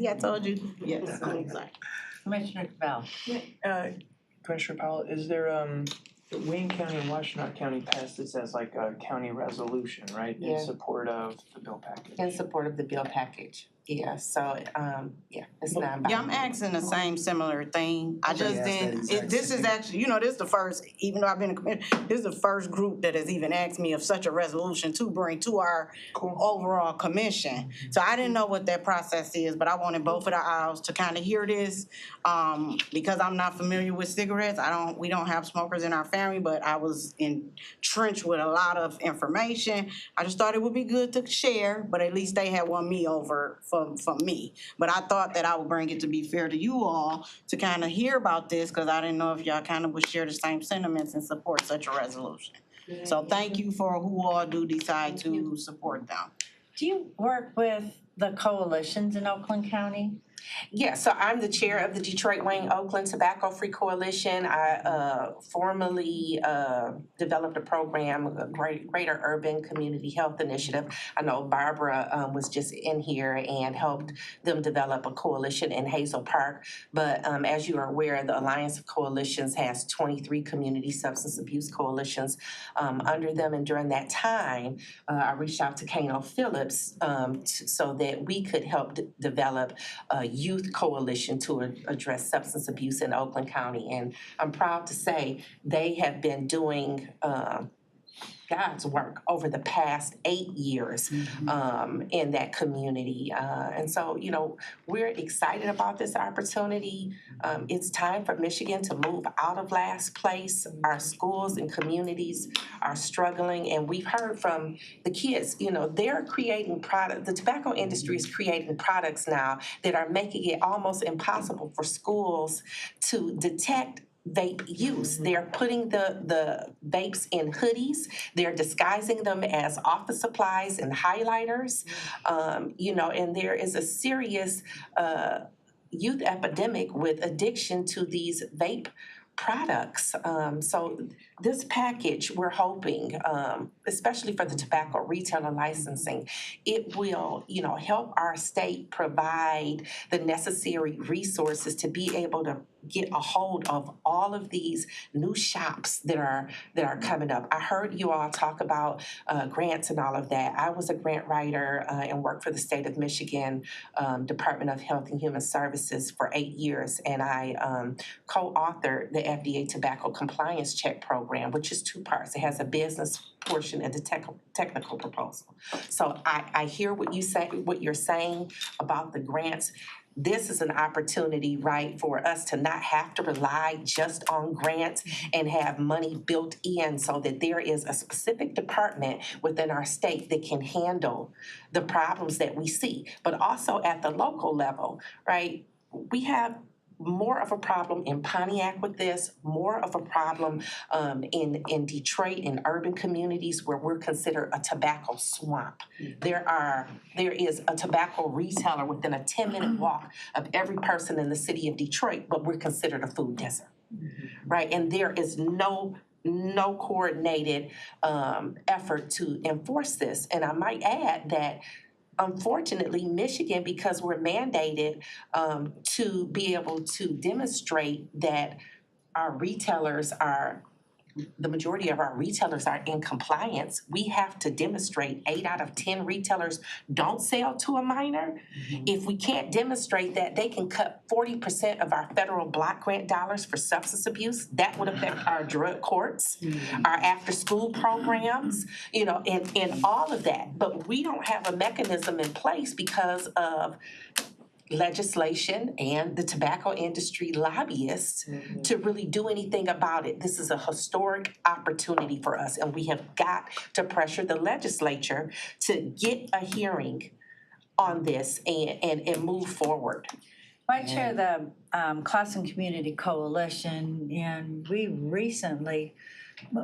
I told you, yes, I'm excited. Commissioner Cabell. Commissioner Powell, is there, Wayne County and Washtenaw County passed this as like a county resolution, right? Yeah. In support of the bill package. In support of the bill package, yeah, so, it's non-binding. Yeah, I'm asking the same similar thing, I just Yeah, didn't, that's the exact this is same. actually, this is the first, even though I've been a committee, this is the first group that has even asked me of such a resolution to bring to our overall commission. So I didn't know what that process is, but I wanted both of the aisles to kind of hear this, because I'm not familiar with cigarettes, we don't have smokers in our family, but I was entrenched with a lot of information. I just thought it would be good to share, but at least they had won me over from me. But I thought that I would bring it to be fair to you all to kind of hear about this, because I didn't know if y'all kind of would share the same sentiments and support such a resolution. So thank you for who all do decide to support them. Do you work with the coalitions in Oakland County? Yeah, so I'm the chair of the Detroit Wayne Oakland Tobacco Free Coalition. I formally developed a program, a Greater Urban Community Health Initiative. I know Barbara was just in here and helped them develop a coalition in Hazel Park. But as you are aware, the Alliance of Coalitions has 23 community substance abuse coalitions under them. And during that time, I reached out to Kano Phillips so that we could help develop a youth coalition to address substance abuse in Oakland County. And I'm proud to say they have been doing God's work over the past 8 years in that community. And so, we're excited about this opportunity. It's time for Michigan to move out of last place. Our schools and communities are struggling, and we've heard from the kids, they're creating product. The tobacco industry is creating products now that are making it almost impossible for schools to detect vape use. They're putting the vapes in hoodies. They're disguising them as office supplies and highlighters. And there is a serious youth epidemic with addiction to these vape products. So this package, we're hoping, especially for the tobacco retailer licensing, it will, help our state provide the necessary resources to be able to get a hold of all of these new shops that are coming up. I heard you all talk about grants and all of that. I was a grant writer and worked for the state of Michigan Department of Health and Human Services for 8 years, and I co-authored the FDA Tobacco Compliance Check Program, which is two parts. It has a business portion and the technical proposal. So I hear what you're saying about the grants. This is an opportunity, right, for us to not have to rely just on grants and have money built in so that there is a specific department within our state that can handle the problems that we see. But also at the local level, right, we have more of a problem in Pontiac with this, more of a problem in Detroit, in urban communities where we're considered a tobacco swamp. There is a tobacco retailer within a 10-minute walk of every person in the city of Detroit, but we're considered a food desert, right? And there is no coordinated effort to enforce this. And I might add that unfortunately, Michigan, because we're mandated to be able to demonstrate that our retailers are, the majority of our retailers are in compliance, we have to demonstrate 8 out of 10 retailers don't sell to a minor. If we can't demonstrate that, they can cut 40% of our federal block grant dollars for substance abuse. That would affect our drug courts, our after-school programs, you know, and all of that. But we don't have a mechanism in place because of legislation and the tobacco industry lobbyists to really do anything about it. This is a historic opportunity for us, and we have got to pressure the legislature to get a hearing on this and move forward. I chair the Clausen Community Coalition, and we recently,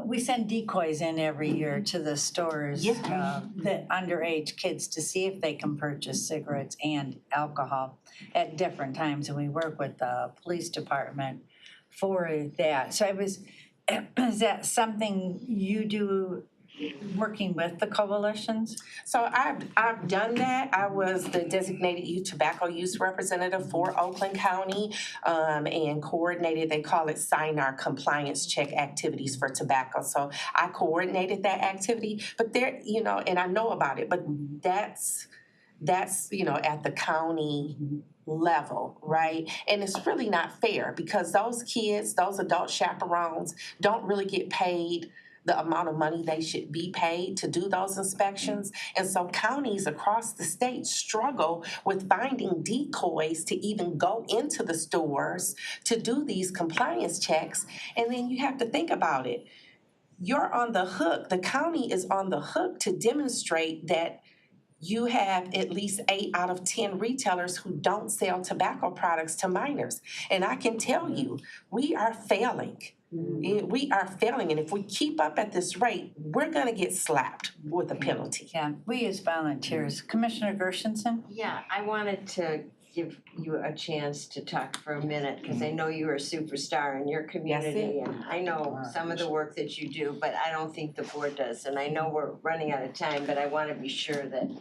we send decoys in every year to the stores, the underage kids, to see if they can purchase cigarettes and alcohol at different times, and we work with the police department for that. So is that something you do, working with the coalitions? So I've done that. I was the designated youth tobacco use representative for Oakland County and coordinated, they call it SINAR compliance check activities for tobacco. So I coordinated that activity, but there, you know, and I know about it, but that's, you know, at the county level, right? And it's really not fair because those kids, those adult chaperones don't really get paid the amount of money they should be paid to do those inspections. And so counties across the state struggle with finding decoys to even go into the stores to do these compliance checks. And then you have to think about it. You're on the hook, the county is on the hook to demonstrate that you have at least 8 out of 10 retailers who don't sell tobacco products to minors. And I can tell you, we are failing. We are failing, and if we keep up at this rate, we're gonna get slapped with a penalty. Yeah, we as volunteers. Commissioner Gershenson? Yeah, I wanted to give you a chance to talk for a minute, because I know you're a superstar in your community, and I know some of the work that you do, but I don't think the board does, and I know we're running out of time, but I wanna be sure that.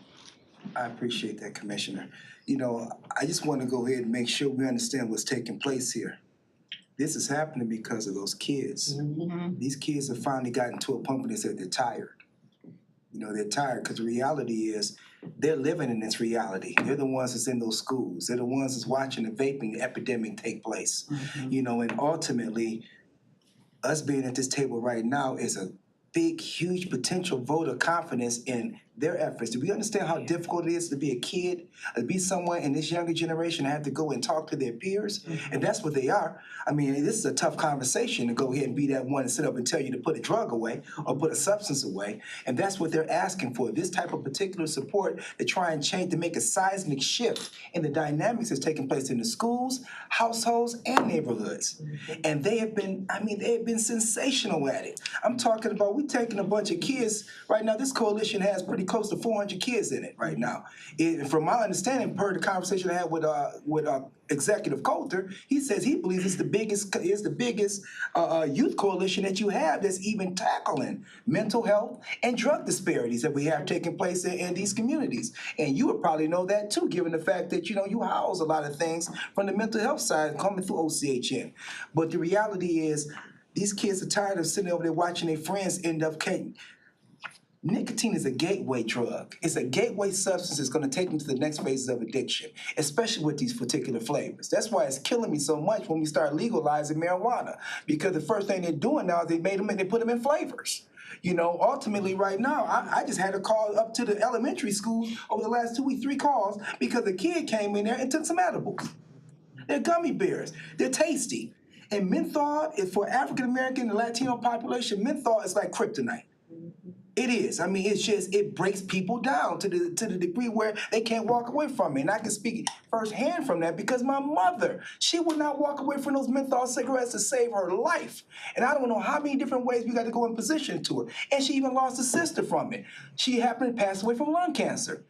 I appreciate that, Commissioner. You know, I just want to go ahead and make sure we understand what's taking place here. This is happening because of those kids. These kids have finally gotten to a point where they said they're tired. You know, they're tired because the reality is they're living in this reality. They're the ones that's in those schools. They're the ones that's watching the vaping epidemic take place. You know, and ultimately, us being at this table right now is a big, huge potential vote of confidence in their efforts. Do we understand how difficult it is to be a kid, to be someone in this younger generation and have to go and talk to their peers? And that's what they are. I mean, this is a tough conversation to go ahead and be that one and sit up and tell you to put a drug away or put a substance away. And that's what they're asking for, this type of particular support to try and change, to make a seismic shift in the dynamics that's taking place in the schools, households, and neighborhoods. And they have been, they have been sensational at it. I'm talking about, we're taking a bunch of kids. Right now, this coalition has pretty close to 400 kids in it right now. From my understanding, per the conversation I had with Executive Coulter, he says he believes it's the biggest youth coalition that you have that's even tackling mental health and drug disparities that we have taking place in these communities. And you would probably know that too, given the fact that, you know, you house a lot of things from the mental health side coming through OCHN. But the reality is, these kids are tired of sitting over there watching their friends end up Nicotine is a gateway drug. It's a gateway substance that's gonna take them to the next phases of addiction, especially with these particular flavors. That's why it's killing me so much when we start legalizing marijuana, because the first thing they're doing now is they put them in flavors. You know, ultimately right now, I just had a call up to the elementary schools over the last 2 weeks, 3 calls, because a kid came in there and took some edibles. They're gummy bears. They're tasty. And menthol is for African American and Latino population, menthol is like kryptonite. It is. I mean, it's just, it breaks people down to the degree where they can't walk away from it. And I can speak firsthand from that because my mother, she would not walk away from those menthol cigarettes to save her life. And I don't know how many different ways we got to go in position to her. And she even lost a sister from it. She happened to pass away from lung cancer.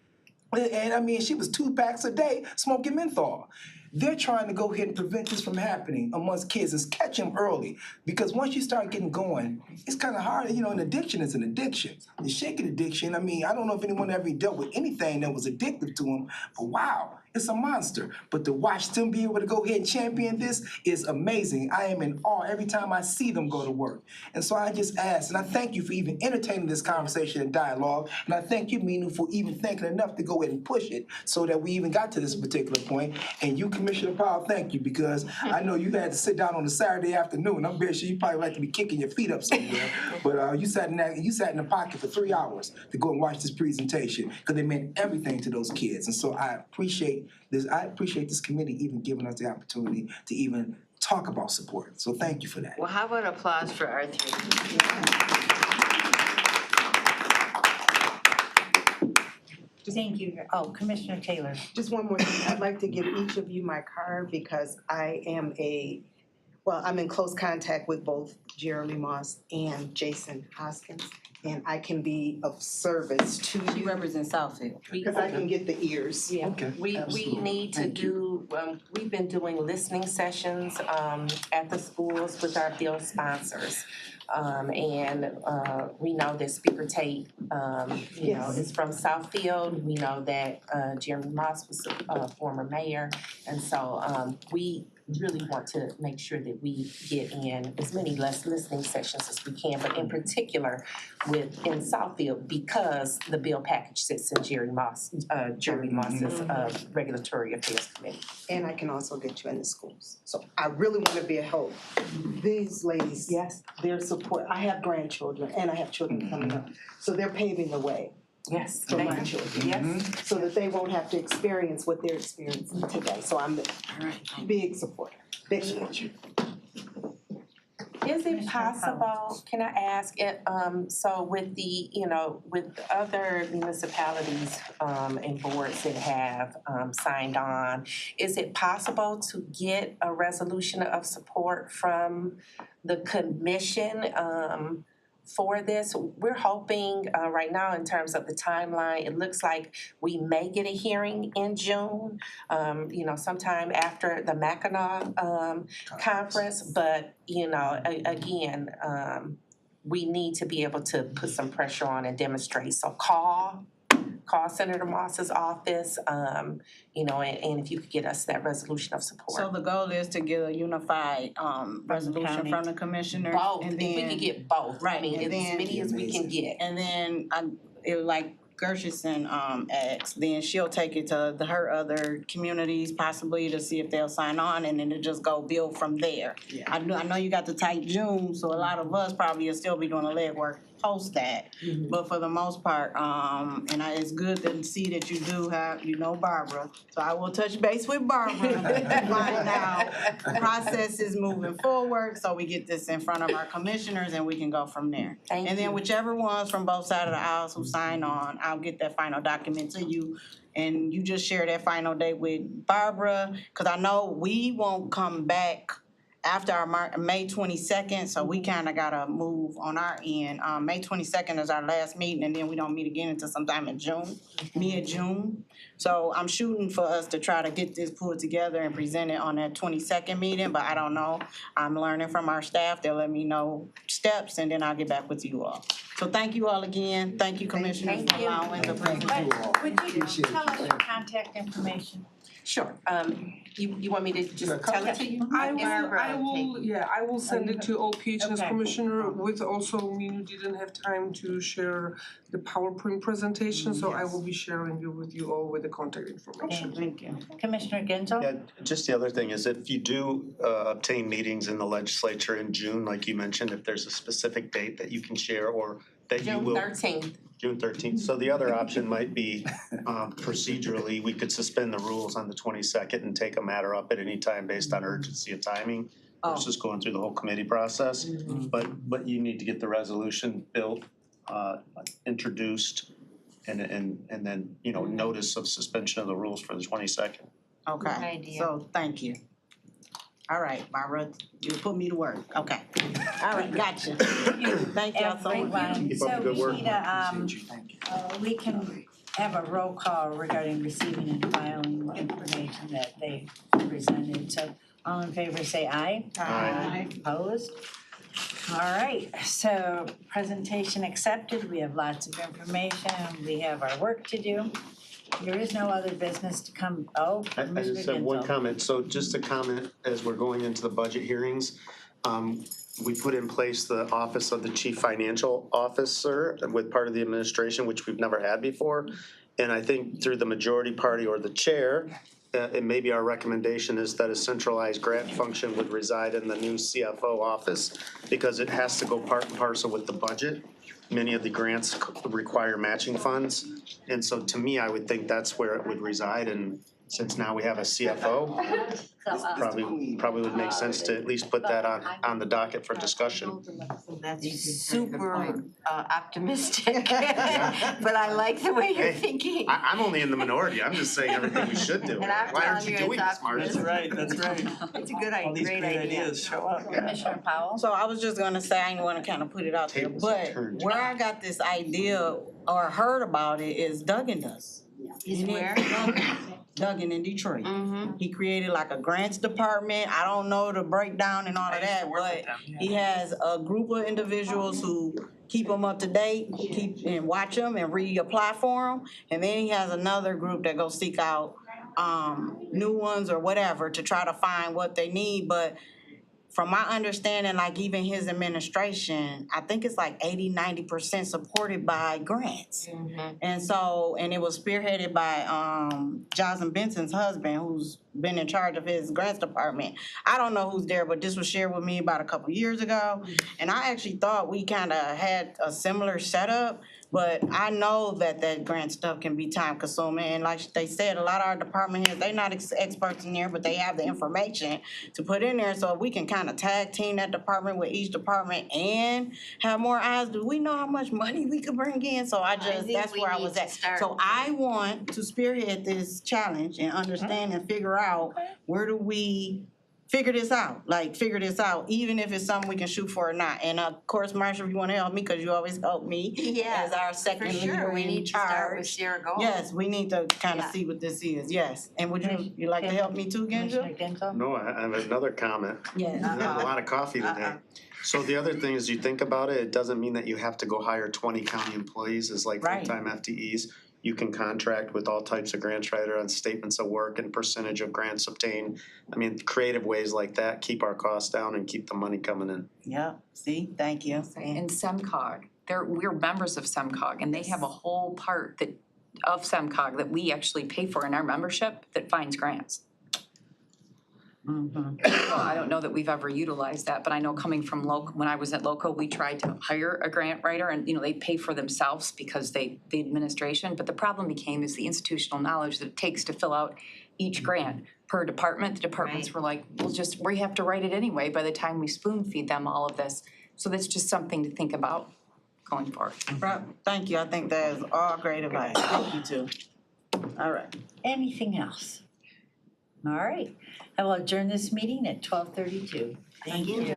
And I mean, she was 2 packs a day smoking menthol. They're trying to go ahead and prevent this from happening amongst kids and catch them early. Because once you start getting going, it's kind of hard. You know, an addiction is an addiction. The shaking addiction, I mean, I don't know if anyone ever dealt with anything that was addictive to them, but wow, it's a monster. But to watch them be able to go ahead and champion this is amazing. I am in awe every time I see them go to work. And so I just ask, and I thank you for even entertaining this conversation and dialogue, and I thank you, Minu, for even thinking enough to go ahead and push it so that we even got to this particular point. And you, Commissioner Powell, thank you, because I know you had to sit down on a Saturday afternoon. I'm very sure you probably like to be kicking your feet up somewhere, but you sat in the pocket for 3 hours to go and watch this presentation because it meant everything to those kids. And so I appreciate this committee even giving us the opportunity to even talk about support. So thank you for that. Well, how about applause for our three? Thank you. Oh, Commissioner Taylor. Just one more thing. I'd like to give each of you my card because I am I'm in close contact with both Jeremy Moss and Jason Hoskins, and I can be of service to you. She represents Southfield. Because I can get the ears. Yeah, Okay, we need to do, we've been doing listening sessions at the schools with our bill sponsors. We know that Speaker Tate, is from Southfield. We know that Jeremy Moss was a former mayor. And so we really want to make sure that we get in as many listening sessions as we can, but in particular in Southfield, because the bill package sits in Jeremy Moss's Regulatory Affairs Committee. And I can also get you in the schools. So I really want to be a help. These ladies, yes, their support. I have grandchildren and I have children coming up. So they're paving the way. Yes, for my children. Yes. So that they won't have to experience what they're experiencing today. So I'm a big supporter. Big supporter. Is it possible, can I ask, so with with other municipalities and boards that have signed on, is it possible to get a resolution of support from the commission for this? We're hoping right now in terms of the timeline, it looks like we may get a hearing in June, sometime after the Mackinac conference. But, again, we need to be able to put some pressure on and demonstrate. So call Senator Moss's office, and if you could get us that resolution of support. So the goal is to get a unified resolution from the commissioners. Both, and if then, we could get both, right, I mean, and as then, many as we can get. And then like Gershenson asked, then she'll take it to her other communities possibly to see if they'll sign on, and then it just go build from there. Yeah. I know you got the tight June, so a lot of us probably will still be doing the legwork post that. Mm-hmm. But for the most part, it's good to see that you do have, Barbara. So I will touch base with Barbara right now. The process is moving forward, so we get this in front of our commissioners and we can go from there. Thank And then you. whichever ones from both sides of the aisle who sign on, I'll get that final document to you. And you just share that final date with Barbara, because I know we won't come back after our May 22nd, so we kind of gotta move on our end. May 22nd is our last meeting, and then we don't meet again until sometime in June, mid-June. So I'm shooting for us to try to get this pulled together and present it on that 22nd meeting, but I don't know. I'm learning from our staff. They'll let me know steps, and then I'll get back with you all. So thank you all again. Thank you, Commissioners, for allowing the presentation. Would you tell us your contact information? Sure, you want me to just tell it to you? I Barbara, will send it to OPHS Okay. Commissioner with also, you didn't have time to share the PowerPoint presentation, so I will be sharing it with you all with the contact information. Thank you. Commissioner Genzel? Yeah, just the other thing is if you do obtain meetings in the legislature in June, like you mentioned, if there's a specific date that you can share or that you will. June 13th. So the other option might be procedurally, we could suspend the rules on the 22nd and take a matter up at any time based on urgency of timing versus going through the whole committee process. But you need to get the resolution built, introduced, and then, notice of suspension of the rules for the 22nd. Okay, so thank you. All right, Barbara, you put me to work. Okay. All right, gotcha. Thank y'all so much. Everyone. Keep up the So good we work. need we can have a roll call regarding receiving and filing information that they presented. So all in favor say aye. Aye. Opposed? All right, so presentation accepted. We have lots of information. We have our work to do. There is no other business to come, I Mr. just have one Genzel. comment. So just a comment as we're going into the budget hearings. We put in place the Office of the Chief Financial Officer with part of the administration, which we've never had before. And I think through the majority party or the chair, it may be our recommendation is that a centralized grant function would reside in the new CFO office because it has to go part and parcel with the budget. Many of the grants require matching funds. And so to me, I would think that's where it would reside. And since now we have a CFO, probably would make sense to at least put that on the docket for discussion. That's super optimistic, but I like the way you're thinking. I'm only in the minority. I'm just saying everything we should do. And I'm Why aren't telling you you doing it's this, Marty? That's right, that's right. It's a good All these great great idea. ideas show up. Commissioner Powell? So I was just gonna say, I didn't wanna kind of put it out there, Tables are but turned. where I got this idea or heard about it is Duggan does. Is where? Duggan in Detroit. Mm-hmm. He created like a grants department. I don't know the breakdown and all of that, but he has a group of individuals who keep them up to date, keep and watch them and reapply for them. And then he has another group that go seek out new ones or whatever to try to find what they need. But from my understanding, like even his administration, I think it's like 80-90% supported by grants. And so, and it was spearheaded by Jocelyn Benson's husband, who's been in charge of his grants department. I don't know who's there, but this was shared with me about a couple years ago. And I actually thought we kind of had a similar setup. But I know that grant stuff can be time consuming, and like they said, a lot of our department heads, they're not experts in there, but they have the information to put in there, so we can kind of tag team that department with each department and have more eyes. Do we know how much money we could bring in? So that's where I was at. So I want to spearhead this challenge and understand and figure out where do we figure this out, even if it's something we can shoot for or not. And of course, Marcia, if you wanna help me, cause you always help me as our second leader We in need to start with charge. Sarah Gold. Yes, we need to kind of see what this is, yes. And would you like to help me too, Genja? No, I have another comment. Yes. I had a lot of coffee today. So the other thing is you think about it, it doesn't mean that you have to go hire 20 county employees as like Right. full-time FTEs. You can contract with all types of grants writer on statements of work and percentage of grants obtained. I mean, creative ways like that keep our costs down and keep the money coming in. Yeah, see, thank you. And SEMCOG, we're members of SEMCOG, and they have a whole part of SEMCOG that we actually pay for in our membership that finds grants. Well, I don't know that we've ever utilized that, but I know coming from when I was at Loco, we tried to hire a grant writer and, they pay for themselves because the administration, but the problem became is the institutional knowledge that it takes to fill out each grant per department. The departments were like, we have to write it anyway by the time we spoon feed them all of this. So that's just something to think about going forward. Right, thank you, I think that is all great advice, thank you too. All right. Anything else? All right, I will adjourn this meeting at 12:32. Thank you.